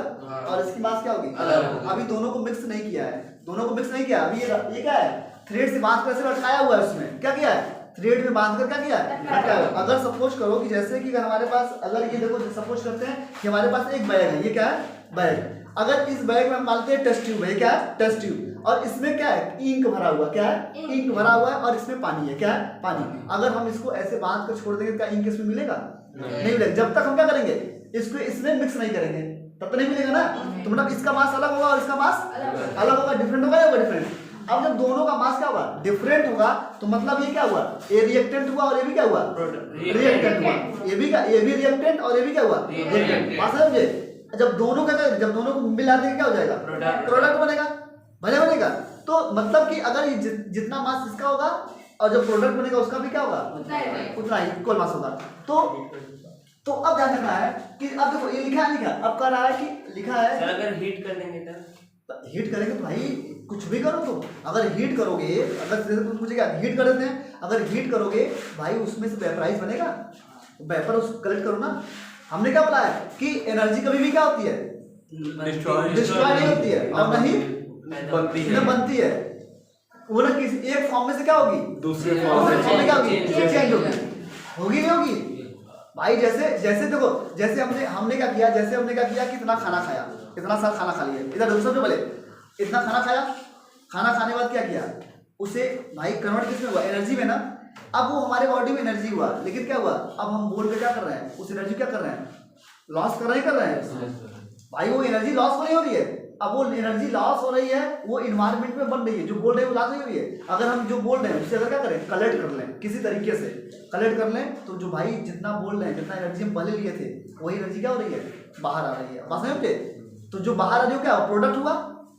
और इसकी मास क्या होगी, अलग। अभी दोनों को मिक्स नहीं किया है, दोनों को मिक्स नहीं किया। अभी ये क्या है, थ्रेड से बांध कर ऐसे लटकाया हुआ है, उसमें क्या किया है, थ्रेड में बांध कर क्या किया है, लटकाया हुआ। अगर सपोज करो कि जैसे कि हमारे पास, अगर ये देखो सपोज करते हैं कि हमारे पास एक बैग है, ये क्या है, बैग। अगर इस बैग में हम मानते हैं टेस्ट ट्यूब है, क्या है, टेस्ट ट्यूब, और इसमें क्या है, इंक भरा हुआ, क्या है, इंक भरा हुआ है, और इसमें पानी है, क्या है, पानी। अगर हम इसको ऐसे बांध कर छोड़ देंगे, क्या इंक इसमें मिलेगा, नहीं मिलेगा। जब तक हम क्या करेंगे, इसको इसमें मिक्स नहीं करेंगे तब तो नहीं मिलेगा ना। तो मतलब इसका मास अलग होगा और इसका मास अलग होगा, डिफरेंट होगा या डिफरेंट। अब जब दोनों का मास क्या होगा, डिफरेंट होगा, तो मतलब ये क्या हुआ, ये रिएक्टेंट हुआ और ये भी क्या हुआ, रिएक्टेंट हुआ। ये भी रिएक्टेंट और ये भी क्या हुआ, रिएक्टेंट। बात समझे? जब दोनों का, जब दोनों को मिला देंगे क्या हो जाएगा, प्रोडक्ट बनेगा, बनेगा। तो मतलब कि अगर ये जितना मास इसका होगा और जब प्रोडक्ट बनेगा उसका भी क्या होगा, उतना ही इक्वल मास होगा। तो अब ध्यान रखना है कि अब देखो ये लिखा है, अब कह रहा है कि लिखा है अगर हीट कर देंगे तो हीट करेंगे तो भाई कुछ भी करो तुम। अगर हीट करोगे, अगर पूछेगा हीट कर देते हैं, अगर हीट करोगे भाई उसमें से वेपराइज बनेगा, वेपर उसको कलेक्ट करो ना। हमने क्या बोला है कि एनर्जी कभी भी क्या होती है, डिस्ट्रॉय नहीं होती है, और नहीं बनती है। वो ना किसी एक फॉर्म में से क्या होगी, दूसरे फॉर्म में क्या होगी, चेंज होगी, नहीं होगी भाई। जैसे देखो, जैसे हमने क्या किया, कितना खाना खाया, इतना सारा खाना खा लिया, इधर दूसरे में बोले इतना खाना खाया, खाना खाने के बाद क्या किया, उसे भाई कन्वर्ट किसमें हुआ, एनर्जी में ना। अब वो हमारे बॉडी में एनर्जी हुआ, लेकिन क्या हुआ, अब हम बोल के क्या कर रहे हैं, उस एनर्जी क्या कर रहे हैं, लॉस कर रहे हैं भाई। वो एनर्जी लॉस नहीं हो रही है, अब वो एनर्जी लॉस हो रही है, वो इन्वायरमेंट में बन रही है, जो बोल रहे हैं वो लॉस हो रही है। अगर हम जो बोल रहे हैं उससे अगर क्या करें, कलेक्ट कर लें, किसी तरीके से कलेक्ट कर लें, तो जो भाई जितना बोल रहे हैं, जितना एनर्जी हम पहले लिए थे, वही एनर्जी क्या हो रही है, बाहर आ रही है। बात समझे? तो जो बाहर आ रही हो क्या प्रोडक्ट हुआ,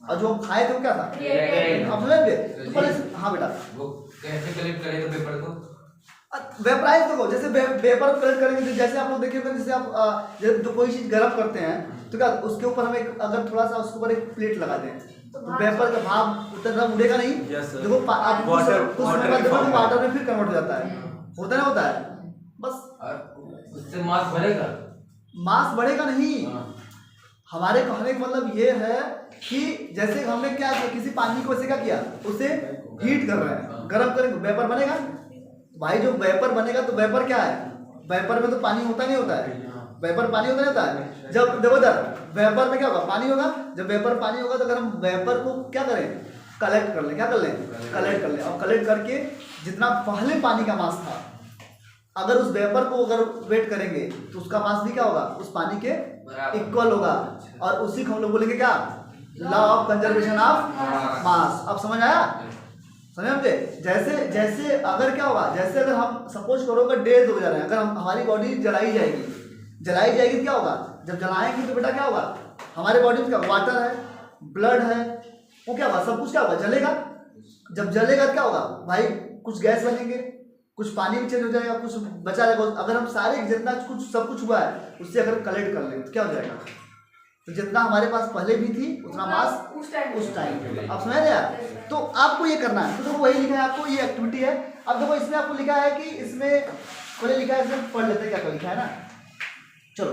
और जो हम खाए थे वो क्या था, आप समझे? तो पहले हाँ बेटा, वो कैसे कलेक्ट करेगा पेपर को? वेपराइज देखो, जैसे वेपर कलेक्ट करेंगे, तो जैसे आप लोग देखिए जैसे आप जो कोई चीज गर्म करते हैं तो क्या उसके ऊपर हम एक अगर थोड़ा सा उसके ऊपर एक प्लेट लगा दें तो वेपर का भाप उतना उड़ेगा नहीं। देखो कुछ समय बाद देखो वाटर में फिर कन्वर्ट हो जाता है, होता है ना, होता है बस। उससे मास बढ़ेगा? मास बढ़ेगा नहीं, हमारे कहने का मतलब ये है कि जैसे हमने क्या किया, किसी पानी को वैसे क्या किया, उसे हीट कर रहे हैं, गर्म करेंगे वेपर बनेगा। भाई जो वेपर बनेगा तो वेपर क्या है, वेपर में तो पानी होता नहीं होता है, वेपर पानी होता नहीं होता है। जब देखो इधर वेपर में क्या होगा, पानी होगा। जब वेपर पानी होगा तो अगर हम वेपर को क्या करें, कलेक्ट कर लें, क्या कर लें, कलेक्ट कर लें। और कलेक्ट करके जितना पहले पानी का मास था, अगर उस वेपर को अगर वेट करेंगे तो उसका मास भी क्या होगा, उस पानी के इक्वल होगा। और उसी को हम लोग बोलेंगे क्या, लॉ ऑफ कंजर्वेशन ऑफ मास। अब समझ आया, समझे मुझे? जैसे जैसे अगर क्या होगा, जैसे अगर हम सपोज करो अगर डेज हो जा रहे हैं, अगर हम हमारी बॉडी जलाई जाएगी तो क्या होगा, जब जलाएंगे तो बेटा क्या होगा, हमारे बॉडी में क्या वाटर है, ब्लड है, वो क्या होगा, सब कुछ क्या होगा, जलेगा। जब जलेगा तो क्या होगा भाई, कुछ गैस बनेंगे, कुछ पानी भी चेंज हो जाएगा, कुछ बचा रहेगा। अगर हम सारे जितना कुछ सब कुछ हुआ है उससे अगर कलेक्ट कर लें तो क्या हो जाएगा, तो जितना हमारे पास पहले भी थी उतना मास उस टाइम। आप समझ रहे? तो आपको ये करना है, तो देखो वही लिखा है आपको, ये एक्टिविटी है। अब देखो इसमें आपको लिखा है कि इसमें पहले लिखा है, इसमें पढ़ लेते हैं क्या लिखा है ना। चलो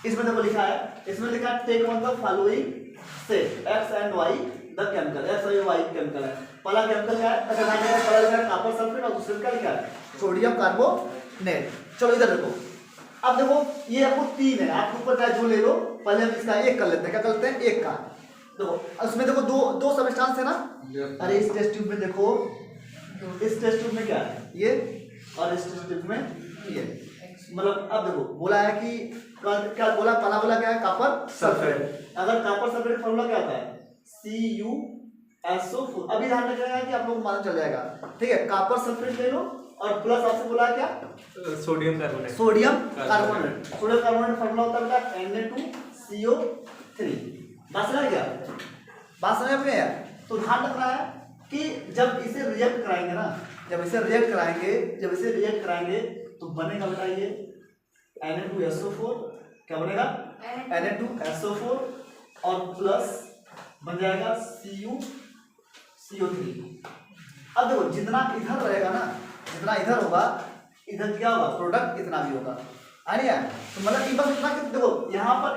इसमें देखो लिखा है, इसमें लिखा है take one the following step x and y the chemical, x और वाई केमिकल है। पहला केमिकल क्या है, पहला लिखा है कॉपर सल्फेट, और दूसरा क्या लिखा है सोडियम कार्बोनेट। चलो इधर देखो, अब देखो ये आपको 3 है, आप ऊपर का जो ले लो, पहले हम इसका एक कर लेते हैं, क्या करते हैं, एक का। देखो उसमें देखो दो सबस्टेंस है ना। अरे इस टेस्ट ट्यूब में देखो, इस टेस्ट ट्यूब में क्या है ये, और इस टेस्ट ट्यूब में ये, मतलब अब देखो बोला है कि क्या बोला, पहला बोला क्या है, कॉपर सल्फेट। अगर कॉपर सल्फेट का फॉर्मूला क्या होता है, CuSO4। अभी ध्यान रखना है कि आप लोग मालूम चल जाएगा, ठीक है। कॉपर सल्फेट ले लो, और प्लस आपसे बोला है क्या, sodium carbonate. Sodium carbonate formula होता है Na2CO3। बात समझ गया, बात समझ में यार। तो ध्यान रखना है कि जब इसे रिएक्ट कराएंगे ना, जब इसे रिएक्ट कराएंगे तो बनेगा बेटा ये Na2SO4, क्या बनेगा, Na2SO4, और प्लस बन जाएगा CO3। अब देखो जितना इधर रहेगा ना, जितना इधर होगा, इधर क्या होगा, प्रोडक्ट इतना भी होगा। आइए तो मतलब कि बस इतना कि देखो यहाँ पर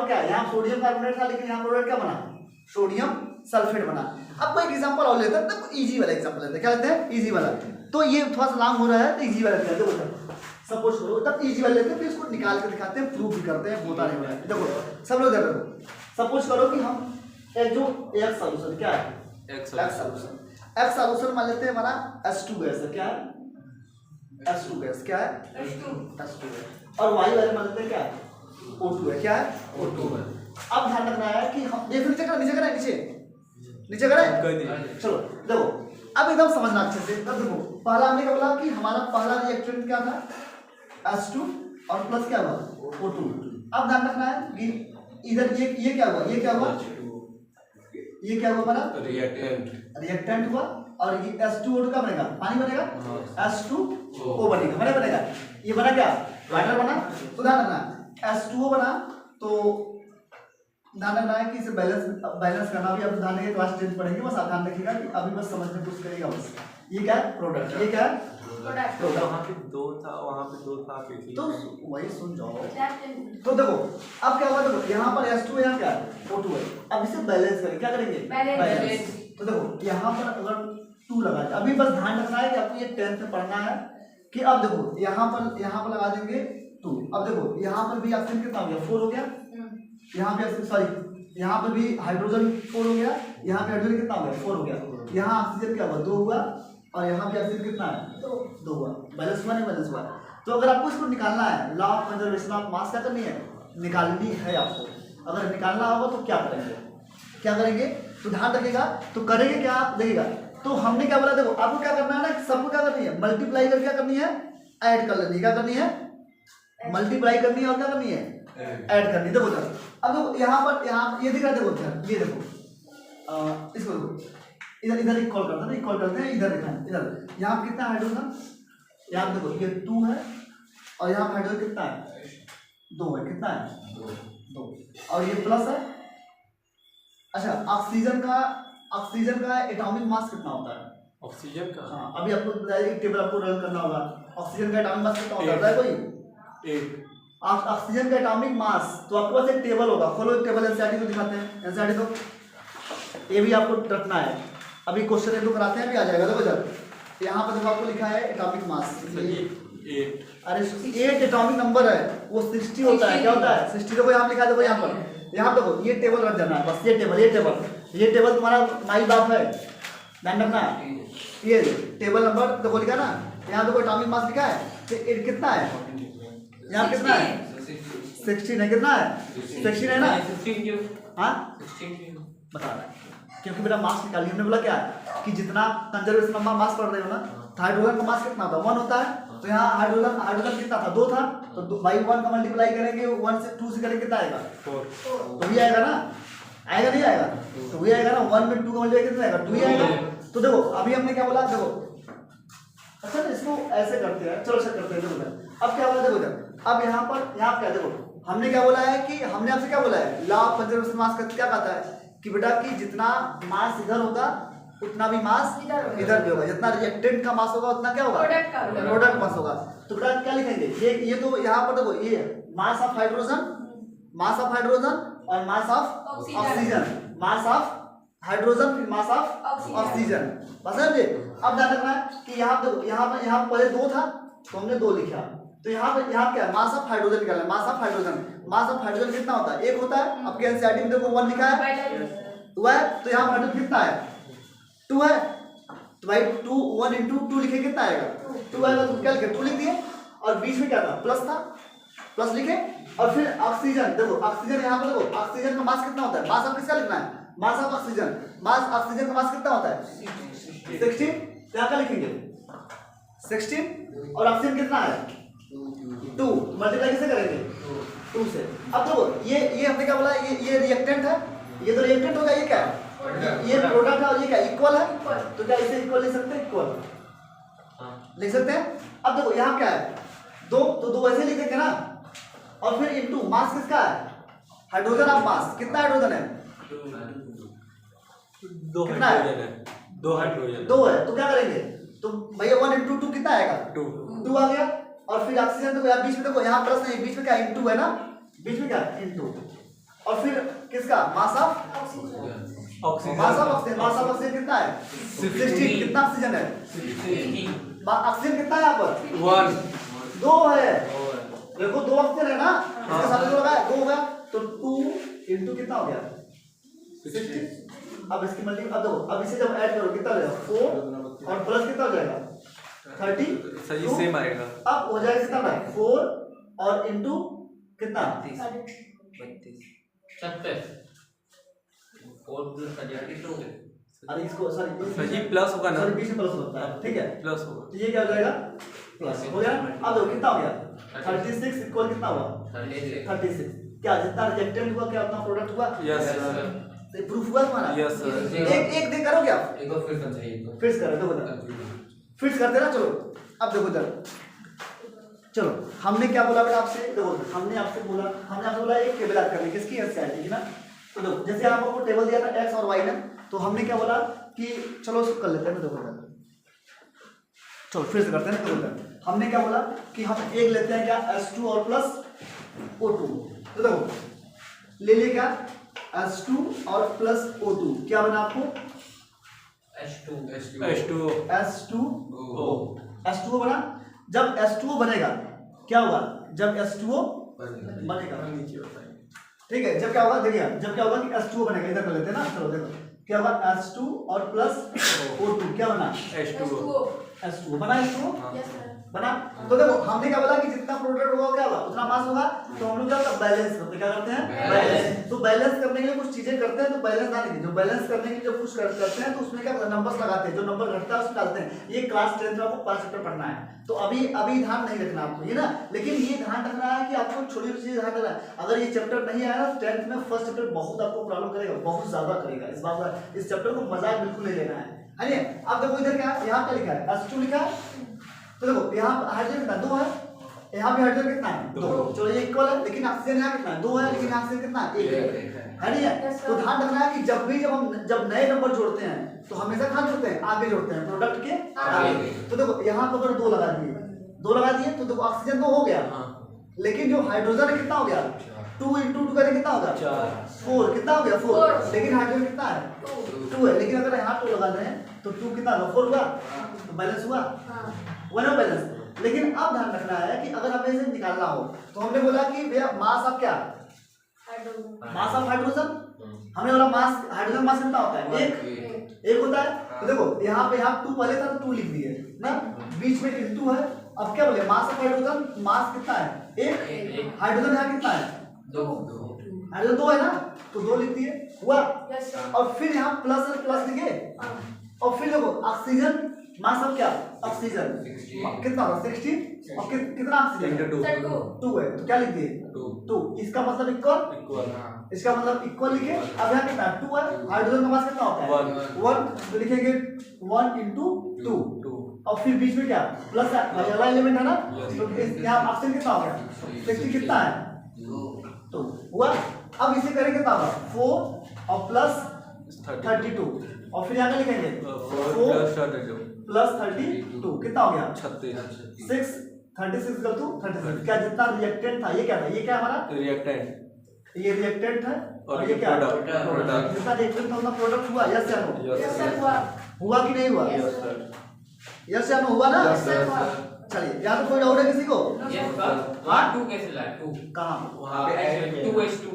क्या है, यहाँ सोडियम कार्बोनेट था, लेकिन यहाँ प्रोडक्ट क्या बना, सोडियम सल्फेट बना। अब कोई एग्जांपल और लेते हैं, तो इजी वाला एग्जांपल लेते हैं, क्या लेते हैं, इजी वाला। तो ये थोड़ा सा लॉन्ग हो रहा है तो इजी वाला लेते हैं। देखो सपोज करो तब इजी वाला लेते हैं, फिर इसको निकाल कर दिखाते हैं, प्रूव भी करते हैं, होता नहीं हो रहा है। देखो सब लोग देखो, सपोज करो कि हम एक जो एक सॉल्यूशन क्या है, एक सॉल्यूशन मान लेते हैं हमारा H2 गैस है, क्या है H2 गैस, क्या है H2 है, और वायु वाले मान लेते हैं क्या है O2 है, क्या है O2 है। अब ध्यान रखना है कि हम देख नीचे करें, चलो देखो अब एकदम समझना अच्छे से। अब देखो पहला हमने क्या बोला कि हमारा पहला रिएक्टेंट क्या था, H2 और प्लस क्या हुआ O2। अब ध्यान रखना है कि इधर ये क्या हुआ, ये क्या हुआ हमारा रिएक्टेंट हुआ, और ये H2O2 का बनेगा, पानी बनेगा, H2O बनेगा, ये बना क्या, वाटर बना। तो ध्यान रखना H2O बना, तो ध्यान रखना है कि इसे बैलेंस करना भी, अब ध्यान रखिए क्लास 10 पढ़ेंगे, बस आप ध्यान रखिएगा कि अभी बस समझने की कोशिश करिएगा बस। ये क्या है प्रोडक्ट, ये क्या है प्रोडक्ट। वहाँ पे 2 था, वहाँ पे 2 था, तो वही सुन जाओ। तो देखो अब क्या हुआ, देखो यहाँ पर H2 है, यहाँ क्या O2 है। अब इसे बैलेंस करें, क्या करेंगे बैलेंस। तो देखो यहाँ पर अगर 2 लगा, अभी बस ध्यान रखना है कि आपको ये 10th में पढ़ना है कि अब देखो यहाँ पर लगा देंगे 2। अब देखो यहाँ पर भी ऑक्सीजन कितना हो गया, 4 हो गया, यहाँ पे सॉरी यहाँ पर भी हाइड्रोजन 4 हो गया, यहाँ पे हाइड्रोजन कितना हो गया 4 हो गया, यहाँ ऑक्सीजन क्या हुआ 2 हुआ, और यहाँ पे ऑक्सीजन कितना है 2 हुआ। बैलेंस हुआ नहीं बैलेंस हुआ। तो अगर आपको इसको निकालना है, लॉ ऑफ कंजर्वेशन ऑफ मास क्या करनी है, निकालनी है आपको। अगर निकालना होगा तो क्या करेंगे, क्या करेंगे, तो ध्यान रखिएगा, तो करेंगे क्या आप देखिएगा। तो हमने क्या बोला, देखो आपको क्या करना है ना, सबको क्या करनी है, मल्टीप्लाई करके क्या करनी है, ऐड कर लेनी है, क्या करनी है, मल्टीप्लाई करनी है और क्या करनी है, ऐड करनी है। देखो सर, अब देखो यहाँ पर, यहाँ ये दिख रहा है, देखो सर ये देखो, इसको देखो, इधर इधर इक्वल करते हैं ना, इक्वल करते हैं, इधर दिखाएं, इधर यहाँ पर कितना हाइड्रोजन, यहाँ देखो ये 2 है और यहाँ पर हाइड्रोजन कितना है, 2 है, कितना है 2, और ये प्लस है। अच्छा, ऑक्सीजन का एटॉमिक मास कितना होता है, ऑक्सीजन का, हाँ अभी आपको बताया कि टेबल आपको रन करना होगा। ऑक्सीजन का एटॉमिक मास कितना होता है कोई, 1। ऑक्सीजन का एटॉमिक मास, तो आपके पास एक टेबल होगा, खोलो एक टेबल, एनसीईआरटी को दिखाते हैं, एनसीईआरटी तो ये भी आपको रखना है, अभी क्वेश्चन एक दो कराते हैं, अभी आ जाएगा। देखो सर यहाँ पर देखो आपको लिखा है एटॉमिक मास 8। अरे 8 एटॉमिक नंबर है, वो 60 होता है, क्या होता है 60। देखो यहाँ लिखा है, देखो यहाँ देखो ये टेबल रख देना है बस, ये टेबल तुम्हारा माई बाप है, ध्यान रखना। ये टेबल नंबर देखो लिखा ना, यहाँ देखो एटॉमिक मास लिखा है, तो कितना है, यहाँ कितना है 16 है, कितना है 16 है ना, हाँ बता रहा है, क्योंकि मेरा मास निकालिए, हमने बोला क्या कि जितना कंजर्वेशन नंबर मास पढ़ रहे हो ना, तो हाइड्रोजन का मास कितना होता है 1 होता है, तो यहाँ हाइड्रोजन कितना था 2 था, तो बाई 1 का मल्टीप्लाई करेंगे, 1 से 2 से करेंगे कितना आएगा 4, तो भी आएगा ना, आएगा नहीं आएगा, तो भी आएगा ना, 1 में 2 का मल्टीप्लाई कितना आएगा 2 ही आएगा। तो देखो अभी हमने क्या बोला, देखो अच्छा इसको ऐसे करते हैं, चलो ऐसे करते हैं, देखो अब क्या बोला, देखो अब यहाँ पर यहाँ क्या, देखो हमने क्या बोला है कि हमने आपसे क्या बोला है, लॉ ऑफ कंजर्वेशन मास का क्या कहता है कि बेटा कि जितना मास इधर होगा उतना भी मास इधर भी होगा, जितना रिएक्टेंट का मास होगा उतना क्या होगा, प्रोडक्ट मास होगा। तो बेटा क्या लिखेंगे, ये तो यहाँ पर देखो ये मास ऑफ हाइड्रोजन और mass of oxygen, mass of hydrogen, mass of oxygen, बस समझे। अब ध्यान रखना है कि यहाँ देखो, यहाँ पर पहले 2 था तो हमने 2 लिखा, तो यहाँ क्या है, मास ऑफ हाइड्रोजन निकालना है, मास ऑफ हाइड्रोजन कितना होता है 1 होता है, आपके एनसीईआरटी में देखो 1 लिखा है, 2 है, तो यहाँ हाइड्रोजन कितना है 2 है, तो भाई 1 into 2 लिखे कितना आएगा 2 आएगा, तो क्या लिखे 2 लिख दिए, और बीच में क्या था प्लस था, प्लस लिखे, और फिर ऑक्सीजन, देखो ऑक्सीजन यहाँ पर देखो ऑक्सीजन का मास कितना होता है, मास ऑफ किसका लिखना है, mass of oxygen, mass oxygen का मास कितना होता है 16, क्या क्या लिखेंगे 16, और ऑक्सीजन कितना है 2, मल्टीप्लाई किसे करेंगे 2 से। अब देखो ये हमने क्या बोला, ये रिएक्टेंट है, ये तो रिएक्टेंट होगा, ये क्या है ये प्रोडक्ट है, और ये क्या इक्वल है, तो क्या इसे इक्वल लिख सकते हैं, इक्वल लिख सकते हैं। अब देखो यहाँ क्या है 2, तो 2 ऐसे लिख देंगे ना, और फिर इनटू मास किसका है, हाइड्रोजन ऑफ मास, कितना हाइड्रोजन है 2 कितना है? हाइड्रोजन है, 2 हाइड्रोजन 2 है, तो क्या करेंगे, तो भैया 1 into 2 कितना आएगा 2 आ गया, और फिर ऑक्सीजन देखो यहाँ बीच में, देखो यहाँ प्लस नहीं, बीच में क्या इनटू है ना, बीच में क्या इनटू, और फिर किसका mass of oxygen, mass of oxygen कितना है 16, कितना ऑक्सीजन है, ऑक्सीजन कितना है यहाँ पर 1, 2 है, देखो 2 ऑक्सीजन है ना, इसके साथ जो लगा है 2 हो गया, तो 2 into कितना हो गया 60। अब इसकी मल्टी, अब देखो अब इसे जब ऐड करो कितना हो जाएगा 4, और प्लस कितना हो जाएगा 30, सही सेम आएगा, अब हो जाएगा कितना 4, और इनटू कितना 32, अरे इसको सही प्लस होगा ना, सॉरी बीच में प्लस होता है, ठीक है, प्लस होगा, तो ये क्या हो जाएगा प्लस हो गया। अब देखो कितना हो गया 36 इक्वल कितना हुआ 36, क्या जितना रिएक्टेंट हुआ क्या उतना प्रोडक्ट हुआ, यस तो प्रूफ हुआ तुम्हारा, यस सर, एक देख करोगे आप, एक बार फिर समझाइए तो फिक्स करो, देखो फिक्स करते ना, चलो अब देखो इधर, चलो हमने क्या बोला बेटा आपसे, देखो हमने आपसे बोला एक टेबल याद करनी, किसकी एनसीईआरटी की ना। तो देखो जैसे हम आपको टेबल दिया था एक्स और वाई में, तो हमने क्या बोला कि चलो उसको कर लेते हैं, देखो चलो फिर से करते हैं, देखो हमने क्या बोला कि हम एक लेते हैं क्या H2 और प्लस O2, तो देखो ले लिए क्या H2 और प्लस O2, क्या बना आपको H2O बना। जब H2O बनेगा क्या होगा, जब H2O बनेगा, ठीक है, जब क्या होगा देखिए, जब क्या होगा कि H2O बनेगा, इधर कर लेते हैं ना, चलो देखो क्या होगा H2 और प्लस O2, क्या बना H2O बना, H2O बना। तो देखो हमने क्या बोला कि जितना प्रोडक्ट होगा क्या होगा उतना मास होगा। तो हम लोग क्या बैलेंस करते हैं, क्या करते हैं बैलेंस। तो बैलेंस करने के लिए कुछ चीजें करते हैं, तो बैलेंस ना लिखिए, जो बैलेंस करने के लिए जब कुछ करते हैं तो उसमें क्या नंबर्स लगाते हैं, जो नंबर घटता है उसमें डालते हैं। ये क्लास 10 में आपको 5 चैप्टर पढ़ना है, तो अभी ध्यान नहीं रखना आपको, ये ना, लेकिन ये ध्यान रखना है कि आपको छोटी छोटी चीजें ध्यान रखना है। अगर ये चैप्टर नहीं आया ना 10th में, फर्स्ट चैप्टर बहुत आपको प्रॉब्लम करेगा, बहुत ज्यादा करेगा। इस बात का, इस चैप्टर को मजाक बिल्कुल नहीं लेना है। अरे अब देखो इधर क्या, यहाँ क्या लिखा है, S2 लिखा है। तो देखो यहाँ हाइड्रोजन कितना 2 है, यहाँ भी हाइड्रोजन कितना है 2। चलो ये इक्वल है, लेकिन ऑक्सीजन यहाँ कितना है 2 है, लेकिन ऑक्सीजन कितना है 1 है नहीं है। तो ध्यान रखना है कि जब नए नंबर जोड़ते हैं तो हमेशा कहाँ जोड़ते हैं, आगे जोड़ते हैं, प्रोडक्ट के आगे। तो देखो यहाँ पर अगर 2 लगा दिए तो देखो ऑक्सीजन 2 हो गया, लेकिन जो हाइड्रोजन है कितना हो गया 2 × 2 करें कितना होगा 4, कितना हो गया 4, लेकिन हाइड्रोजन कितना है 2 है, लेकिन अगर यहाँ 2 लगा दें तो 2 कितना होगा 4 हुआ, तो बैलेंस हुआ, वन हो बैलेंस। लेकिन अब ध्यान रखना है कि अगर हमें इसे निकालना हो तो हमने बोला कि भैया मास ऑफ क्या, मास ऑफ हाइड्रोजन, हमने बोला मास हाइड्रोजन मास कितना होता है 1 होता है। तो देखो यहाँ पे 2 पहले था तो 2 लिख दिए ना, बीच में × है। अब क्या बोले मास ऑफ हाइड्रोजन, मास कितना है 1, हाइड्रोजन यहाँ कितना है 2, हाइड्रोजन 2 है ना, तो 2 लिख दिए हुआ। और फिर यहाँ प्लस लिखे, और फिर देखो ऑक्सीजन मास ऑफ क्या, ऑक्सीजन कितना होगा 16, और कितना ऑक्सीजन 2 है, तो क्या लिख दिए 2। इसका मतलब इक्वल, इसका मतलब इक्वल लिखे। अब यहाँ कितना 2 है, हाइड्रोजन का मास कितना होता है 1, तो लिखेंगे 1 × 2, और फिर बीच में क्या प्लस वाला एलिमेंट है ना, तो यहाँ ऑक्सीजन कितना हो गया 60, कितना है 2 हुआ। अब इसे करेंगे कितना होगा 4 और प्लस 32, और फिर यहाँ पे लिखेंगे 4 प्लस 32 कितना हो गया 36, 36 = 36। क्या जितना रिएक्टेंट था, ये क्या था, ये क्या हमारा रिएक्टेंट, ये रिएक्टेंट है, और ये क्या प्रोडक्ट, जितना रिएक्टेंट था उतना प्रोडक्ट हुआ, यस या नो, हुआ कि नहीं हुआ, यस या नो हुआ ना। चलिए यहाँ तो कोई डाउट है किसी को, हाँ 2 कैसे लाए 2 कहाँ, वहाँ पे 2H2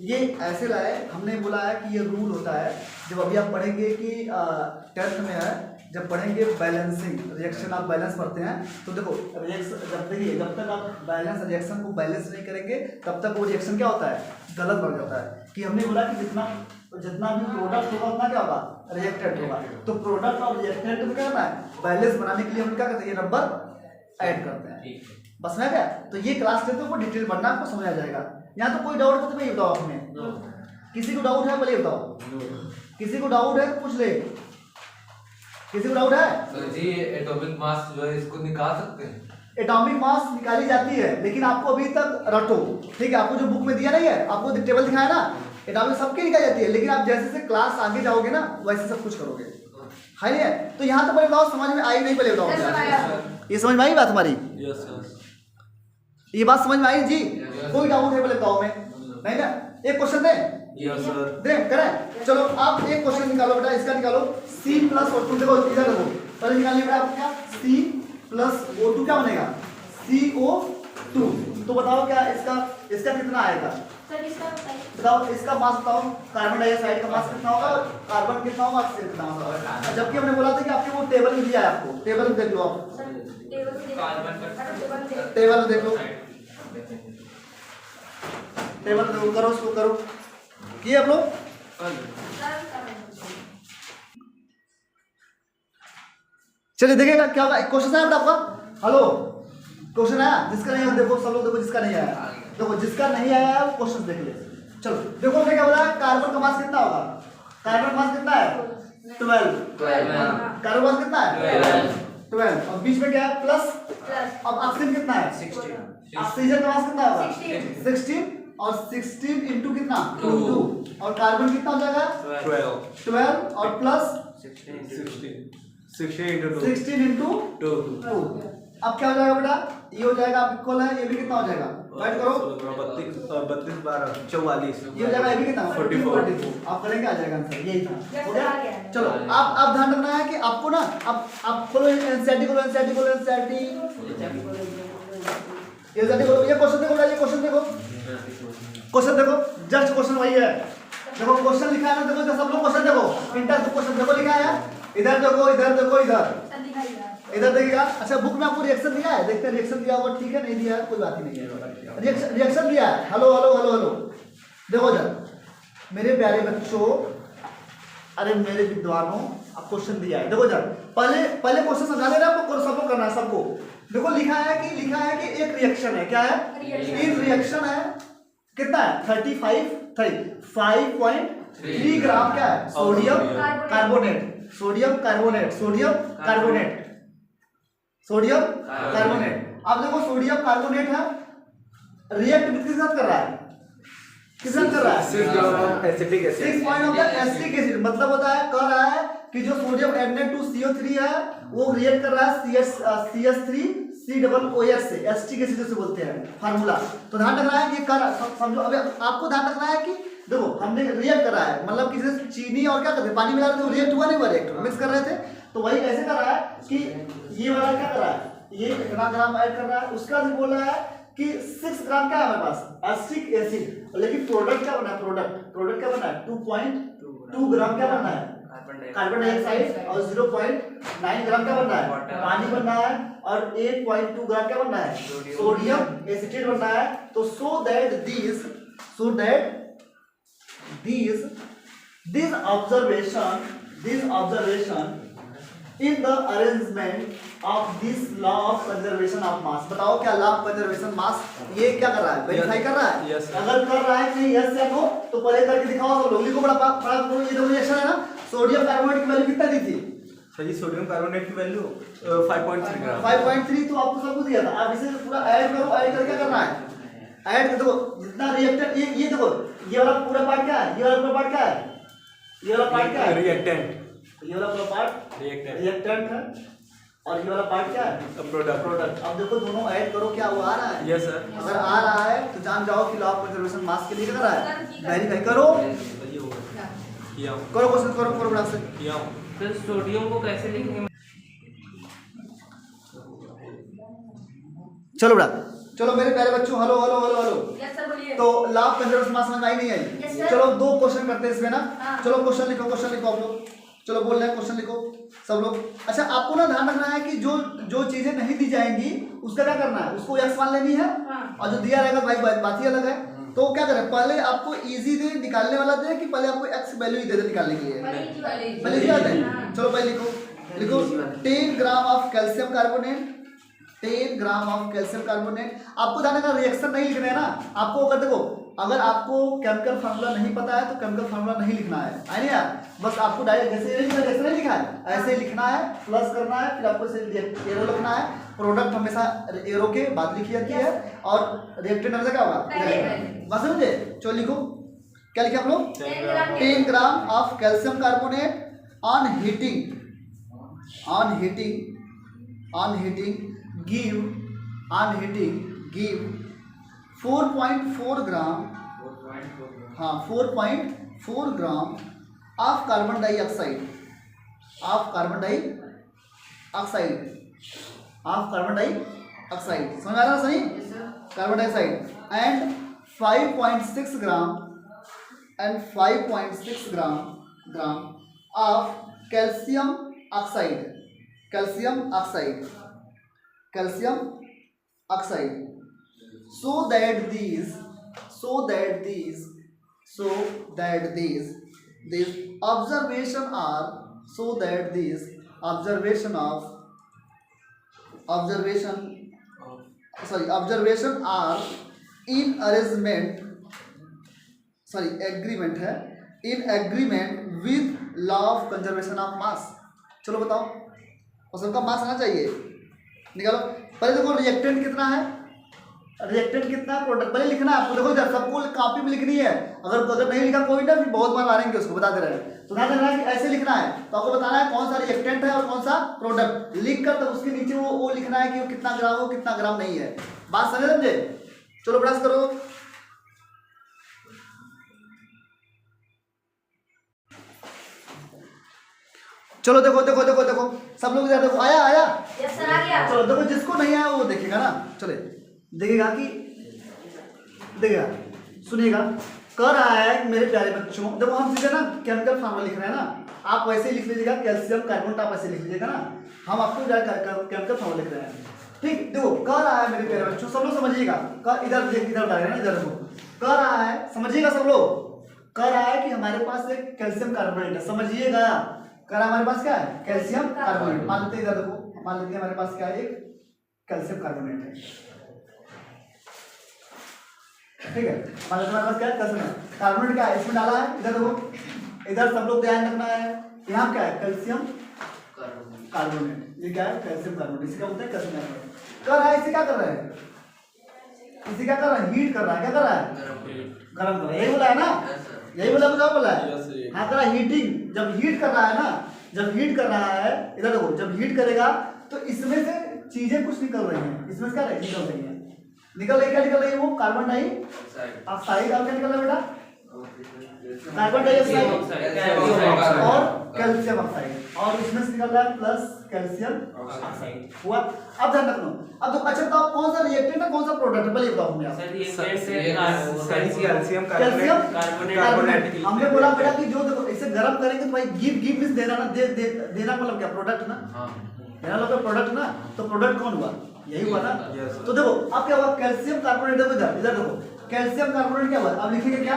ये ऐसे लाए। हमने बोला है कि ये रूल होता है, जब अभी आप पढ़ेंगे कि 10th में है, जब पढ़ेंगे बैलेंसिंग रिएक्शन, आप बैलेंस पढ़ते हैं तो देखो रिएक्शन, जब तक आप बैलेंस रिएक्शन को बैलेंस नहीं करेंगे तब तक वो रिएक्शन क्या होता है, गलत बन जाता है। कि हमने बोला कि जितना भी प्रोडक्ट होगा उतना क्या होगा रिएक्टेंट होगा। तो प्रोडक्ट और रिएक्टेंट में क्या करना है, बैलेंस बनाने के लिए हम क्या करते हैं, ये नंबर ऐड करते हैं, बस ना क्या। तो ये क्लास 10 को डिटेल पढ़ना, आपको समझ आ जाएगा। यहाँ तो कोई डाउट हो तो मैं बताओ, आपने किसी को डाउट है बोले बताओ, किसी को डाउट है तो पूछ ले, किसी को डाउट है। सर जी एटॉमिक मास जो है इसको निकाल सकते हैं, एटॉमिक मास निकाली जाती है, लेकिन आपको अभी तक रटो, ठीक है। आपको जो बुक में दिया नहीं है, आपको टेबल दिखाया ना, एटॉमिक सबकी निकाली जाती है, लेकिन आप जैसे जैसे क्लास आगे जाओगे ना वैसे सब कुछ करोगे, है नहीं है। तो यहाँ तो पहले बताओ समझ में आई नहीं, पहले बताओ ये समझ में आई बात हमारी, ये बात समझ में आई जी। कोई डाउट है बोले बताओ, मैं नहीं ना, एक क्वेश्चन दे करें। चलो आप एक क्वेश्चन निकालो बेटा, इसका निकालो C+O2, देखो इधर देखो, पहले निकालिए बेटा आपको क्या C+O2 क्या बनेगा CO2। तो बताओ क्या इसका कितना आएगा, बताओ इसका मास बताओ, कार्बन डाइऑक्साइड का मास कितना होगा, कार्बन कितना होगा, ऑक्सीजन कितना होगा। जबकि हमने बोला था कि आपके वो टेबल में दिया है, आपको टेबल में देख लो, आप टेबल में देख लो, टेबल में करो, उसको करो, किए आप लोग। चलिए देखिएगा क्या होगा। क्वेश्चन आया बेटा आपका, हेलो क्वेश्चन आया, जिसका नहीं आया देखो, सब लोग देखो, जिसका नहीं आया देखो, जिसका नहीं आया वो क्वेश्चन देख ले। चलो देखो क्या बोला, कार्बन का मास कितना होगा, कार्बन का मास कितना है 12, कार्बन मास कितना है 12, और बीच में क्या है प्लस, अब ऑक्सीजन कितना है 16, ऑक्सीजन का मास कितना होगा 16, और 16 × कितना 2, और कार्बन कितना हो जाएगा 12 और प्लस 16 × 2। अब क्या हो जाएगा बेटा, ये हो जाएगा, अब इक्वल है, ये भी कितना हो जाएगा, ऐड करो 32 12 44, ये हो जाएगा, ये भी कितना 44, आप करेंगे आ जाएगा आंसर, यही था, हो गया। चलो आप ध्यान रखना है कि आपको ना, अब आप खोलो एनसीईआरटी खोलो, एनसीईआरटी खोलो, एनसीईआरटी ये क्वेश्चन देखो, ये क्वेश्चन देखो, क्वेश्चन देखो, जस्ट क्वेश्चन वही है, देखो क्वेश्चन लिखा है ना, देखो सब लोग क्वेश्चन देखो, इंटर क्वेश्चन देखो लिखा है, इधर देखो, इधर देखो, इधर इधर देखिएगा। अच्छा बुक में आपको रिएक्शन दिया है, देखते हैं रिएक्शन दिया हुआ ठीक है नहीं दिया है, कोई बात ही नहीं है। रिएक्शन दिया है, हेलो हेलो हेलो हेलो। देखो जरा मेरे प्यारे बच्चों, अरे मेरे विद्वानों, अब क्वेश्चन दिया है। देखो जरा पहले क्वेश्चन समझा दे रहे हैं आपको, सबको करना है सबको। देखो लिखा है कि एक रिएक्शन है, क्या है? एक रिएक्शन है, कितना है? 5.3 ग्राम क्या है? Sodium carbonate, sodium carbonate, sodium carbonate, sodium carbonate. अब देखो सोडियम कार्बोनेट है, रिएक्ट किसके साथ कर रहा है? किसके साथ कर रहा है? Acetic acid. 6 point of the acetic acid, मतलब होता है कह रहा है कि जो सोडियम Na2CO3 है वो रिएक्ट कर रहा है CH3COOH से, एसिटिक एसिड से बोलते हैं फार्मूला। तो ध्यान रखना है कि समझो, अभी आपको ध्यान रखना है कि देखो हमने रिएक्ट करा है, मतलब किसी चीनी और क्या करते हैं, पानी मिला रहे थे, वो रिएक्ट हुआ नहीं हुआ, रिएक्ट मिक्स कर रहे थे। तो वही ऐसे कर रहा है कि ये वाला क्या कर रहा है, ये इतना ग्राम ऐड कर रहा है, उसका भी बोल रहा है कि 6 ग्राम क्या है हमारे पास? Acetic acid. लेकिन प्रोडक्ट क्या बना है? प्रोडक्ट क्या बना है? 2.2 ग्राम क्या बनना है? Carbon dioxide. और 0.9 ग्राम क्या बनना है? पानी बनना है। और 8.2 ग्राम क्या बनना है? सोडियम एसिटेट बनना है। तो so that this observation in the arrangement of this law of conservation of mass। बताओ क्या law of conservation mass ये क्या कर रहा है? वेरीफाई कर रहा है? Yes, अगर कर रहा है कि नहीं यस या नो तो पहले करके दिखाओ सब लोग। लिखो बड़ा ये दो रिएक्शन है ना, सोडियम कार्बोनेट की वैल्यू कितना दी थी? सर जी सोडियम कार्बोनेट की वैल्यू 5.3 ग्राम। 5.3 तो आपको सब कुछ दिया था। अब इसे पूरा ऐड करो, ऐड करके क्या करना है? ऐड कर दो जितना रिएक्टेंट, ये देखो ये वाला पूरा पार्ट क्या है? ये वाला पूरा पार्ट क्या है? ये वाला पार्ट क्या है? रिएक्टेंट। ये वाला पूरा पार्ट रिएक्टेंट है और ये वाला पार्ट क्या है? प्रोडक्ट। अब देखो दोनों ऐड करो, क्या वो आ रहा है? Yes sir. अगर आ रहा है तो जान जाओ कि लॉ ऑफ कंजर्वेशन मास के लिए क्या कर रहा है? वेरीफाई करो, करो क्वेश्चन, करो बड़ा से। तो सोडियम को कैसे लिखेंगे? चलो बड़ा, चलो मेरे प्यारे बच्चों, hello hello hello hello. Yes sir बोलिए। तो लॉ ऑफ कंजर्वेशन मास समझ आई नहीं आई? Yes, sir. चलो 2 क्वेश्चन करते हैं इसमें ना। हाँ। चलो क्वेश्चन लिखो आप लोग। चलो बोल रहे हैं क्वेश्चन लिखो सब लोग। अच्छा आपको ना ध्यान रखना है कि जो चीजें नहीं दी जाएंगी उसका क्या करना है? उसको एक्स मान लेनी है। हाँ। और जो दिया रहेगा भाई बात ही अलग है। तो क्या करें, पहले आपको इजी दे निकालने वाला दे कि पहले आपको एक्स वैल्यू ही दे दे निकालने के लिए? पहले इजी आता है। चलो पहले लिखो 10 gram of calcium carbonate, 10 gram of calcium carbonate. आपको ध्यान रखना रिएक्शन नहीं लिखना है ना आपको। अगर देखो अगर आपको केमिकल फार्मूला नहीं पता है तो केमिकल फार्मूला नहीं लिखना है नहीं यार, बस आपको डायरेक्ट जैसे नहीं लिखा है ऐसे लिखना है, प्लस करना है, फिर आपको एरो लिखना है। प्रोडक्ट हमेशा एरो के बाद लिखी जाती है और रिएक्टेंट हमेशा क्या होगा? बस समझे? चलो लिखो, क्या लिखे आप लोग? 10 gram of calcium carbonate on heating give 4.4 ग्राम, हाँ 4.4 ग्राम ऑफ कार्बन डाइऑक्साइड, समझ आ रहा सही? Carbon dioxide and 5.6 gram of calcium oxide so that these observation are in agreement with law of conservation of mass। चलो बताओ और सबका मास आना चाहिए, निकालो। पहले देखो रिएक्टेंट कितना है, प्रोडक्ट पहले लिखना है आपको। देखो सबको कॉपी में लिखनी है, अगर नहीं लिखा कोई ना फिर बहुत बार मारेंगे उसको, बता दे रहे हैं। तो ध्यान रखना है कि ऐसे लिखना है। तो आपको बताना है कौन सा रिएक्टेंट है और कौन सा प्रोडक्ट, लिख कर तो उसके नीचे वो लिखना है कि वो कितना ग्राम हो कितना ग्राम नहीं है। बात समझे? चलो प्रयास करो। चलो देखो सब लोग इधर देखो, आया? यस सर आ गया। चलो देखो जिसको नहीं आया वो देखेगा ना, चले देखेगा सुनिएगा। कह रहा है मेरे प्यारे बच्चों, देखो हम सीधे ना केमिकल फार्मूला लिख रहे हैं ना, आप वैसे ही लिख लीजिएगा। कैल्शियम कार्बोनेट आप ऐसे लिख लीजिएगा ना। हम आपको केमिकल फॉर्मूला लिख रहे हैं। ठीक, देखो कह रहा है मेरे प्यारे बच्चों, सब लोग समझिएगा, इधर इधर डालेगा ना, इधर देखो कह रहा है, समझिएगा सब लोग, कह रहा है कि हमारे पास एक कैल्शियम कार्बोनेट है, समझिएगा, कह रहा है हमारे पास क्या है, कैल्शियम कार्बोनेट। मान लेते हैं इधर देखो, मान लेते हैं हमारे पास क्या है, एक कैल्शियम कार्बोनेट है, ठीक है, मान लेते हैं हमारे पास क्या है, कैल्शियम कार्बोनेट, क्या है इसमें डाला है, इधर देखो, इधर सब लोग ध्यान रखना है, यहाँ क्या है, कैल्शियम कार्बोनेट, ये क्या है, कैल्शियम कार्बोनेट, इसी का बोलते हैं कैल्शियम कार्बोनेट। कर रहा है, इसे क्या कर रहा है, इसे क्या कर रहा है, हीट कर रहा है, क्या कर रहा है, गर्म कर रहा है, यही बोला है ना, यही बोला, क्या बोला है, हाँ कर रहा है हीटिंग। जब हीट कर रहा है ना, जब हीट कर रहा है, इधर देखो, जब हीट करेगा तो इसमें से चीजें कुछ निकल रही हैं, इसमें से क्या निकल रही है, निकल रही, क्या निकल रही है, वो कार्बन डाइऑक्साइड, और क्या निकल रहा है बेटा, कार्बन डाइऑक्साइड और कैल्शियम ऑक्साइड, और इसमें से निकल रहा है प्लस कैल्शियम ऑक्साइड हुआ। अब ध्यान रखना, अब तो अच्छा बताओ कौन सा रिएक्टेंट है, कौन सा प्रोडक्ट है, पहले बताओ मुझे। Calcium carbonate. हमने बोला बेटा कि जो देखो इसे गर्म करेंगे तो भाई गिव मींस देना ना, देना मतलब क्या, प्रोडक्ट ना, देना मतलब प्रोडक्ट ना, तो प्रोडक्ट कौन हुआ, यही हुआ ना। तो देखो अब क्या हुआ, कैल्शियम कार्बोनेट, देखो इधर इधर देखो, कैल्शियम कार्बोनेट क्या हुआ, अब लिखेंगे क्या,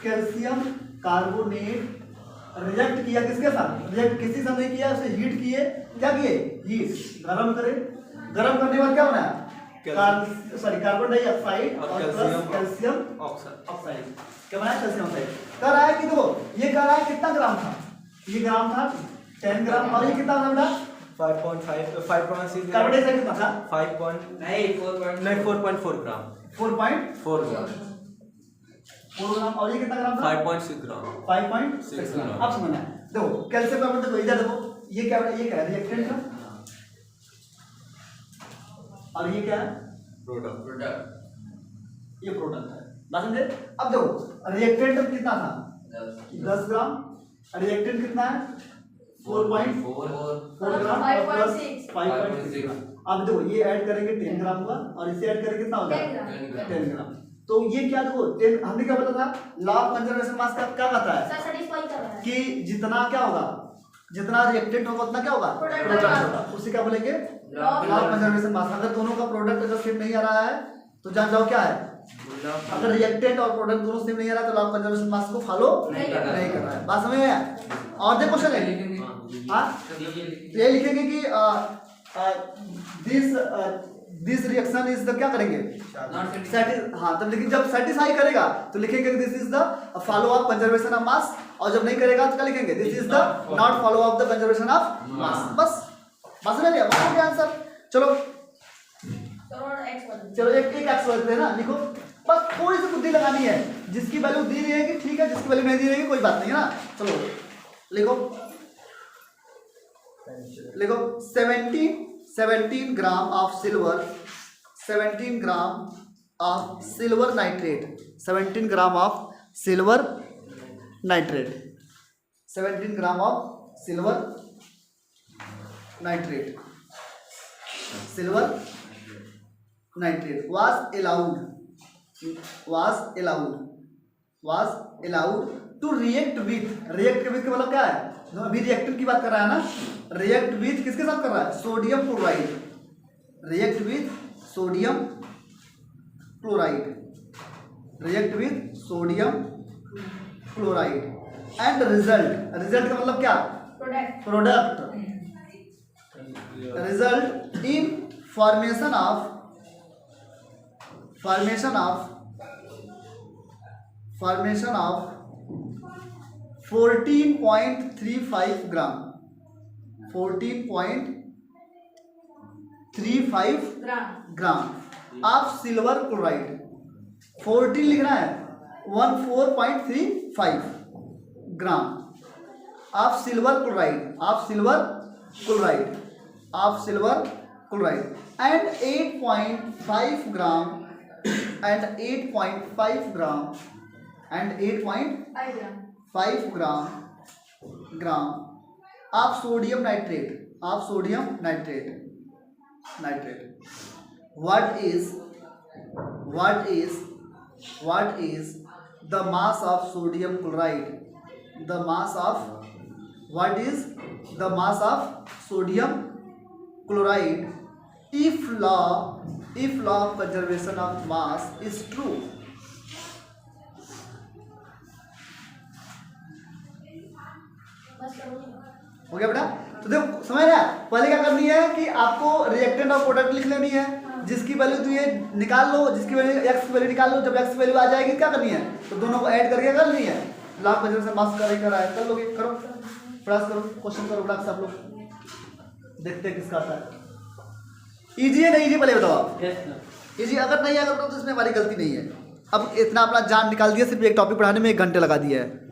कैल्शियम कार्बोनेट रिएक्ट किया किसके साथ, रिएक्ट किसी से नहीं किया, उसे हीट किए, क्या किए, हीट, गरम करे, गरम करने के बाद क्या होना है, सॉरी कार्बन डाइऑक्साइड और प्लस कैल्शियम ऑक्साइड, क्या बना, कैल्शियम ऑक्साइड। कह रहा है कि देखो ये कह रहा है कितना ग्राम था, ये ग्राम था 10 ग्राम, और ये कितना था बेटा 5.5 5.6 कार्बन डाइऑक्साइड कितना था, 4.4 ग्राम, 4.4 ग्राम, 4 ग्राम, और ये कितना ग्राम था, 5.6 ग्राम, 5.6 ग्राम। अब समझना है, देखो कैल्शियम कार्बोनेट, देखो इधर देखो, ये क्या है, ये क्या है, रिएक्टेंट है, और ये क्या है, प्रोडक्ट, ये प्रोडक्ट है, बात समझे। अब देखो रिएक्टेंट कितना था, 10 ग्राम, रिएक्टेंट कितना है 4.4 ग्राम और प्लस 5.6 ग्राम। अब देखो ये ऐड करेंगे 10 ग्राम हुआ, और इसे ऐड करेंगे कितना हो जाएगा 10 ग्राम। तो ये क्या देखो 10, हमने क्या बोला था, लॉ ऑफ कंजर्वेशन मास का क्या कहता है कि जितना क्या होगा, जितना रिएक्टेंट होगा उतना क्या होगा, प्रोडक्ट होगा, उसी क्या बोलेंगे, लॉ ऑफ कंजर्वेशन मास। अगर दोनों का प्रोडक्ट अगर सेम नहीं आ रहा है तो जान जाओ क्या है, अगर रिएक्टेंट और प्रोडक्ट दोनों सेम नहीं आ रहा है तो लॉ ऑफ कंजर्वेशन मास को फॉलो नहीं कर रहा है। बात समझ में आया। और देखो क्वेश्चन है, हाँ ये लिखेंगे कि दिस रिएक्शन इज द, क्या करेंगे, हाँ तब लेकिन जब सेटिस्फाई करेगा तो लिखेंगे this is the follow of conservation of mass, और जब नहीं करेगा तो क्या लिखेंगे, this is the not follow of the conservation of मास। बस बस में क्या आंसर। चलो चलो एक एक्स करते हैं ना, लिखो बस थोड़ी सी बुद्धि लगानी है, जिसकी वैल्यू दी रहेगी ठीक है, जिसकी वैल्यू नहीं दी रहेगी कोई बात नहीं है ना। चलो लिखो लिखो 17 gram of silver, 17 gram of silver nitrate, 17 gram of silver nitrate, 17 gram of silver nitrate, silver nitrate was allowed to react with का मतलब क्या है, अभी रिएक्टेंट की बात कर रहा है ना, रिएक्ट विथ किसके साथ कर रहा है, sodium chloride, react with sodium chloride, react with sodium chloride and result का मतलब क्या, product, result in formation of 14.35 gram, 14.35 gram of silver chloride, 14 लिखना है, 14.35 gram of silver chloride, and 8.5 gram and 8.5 gram of sodium nitrate, what is the mass of sodium chloride, what is the mass of sodium chloride if law of conservation of mass is true. बस करो। हो गया बेटा? तो देखो समझ रहा है, पहले क्या करनी है कि आपको रिएक्टेंट और प्रोडक्ट लिख लेनी है, जिसकी वैल्यू तो ये निकाल लो, जिसकी वैल्यू एक्स की वैल्यू निकाल लो, जब एक्स की वैल्यू आ जाएगी क्या करनी है, तो दोनों को ऐड करके करनी है, लॉ ऑफ कंजर्वेशन मास कर रहा है, कर लोगे, करो प्रयास करो, क्वेश्चन करो फटाक से आप लोग, देखते हैं किसका आता है। इजी है नहीं इजी पहले बताओ आप। Yes sir. इजी अगर नहीं अगर तो इसमें हमारी गलती नहीं है। अब इतना अपना जान निकाल दिया, सिर्फ एक टॉपिक पढ़ाने में 1 घंटे लगा दिया है।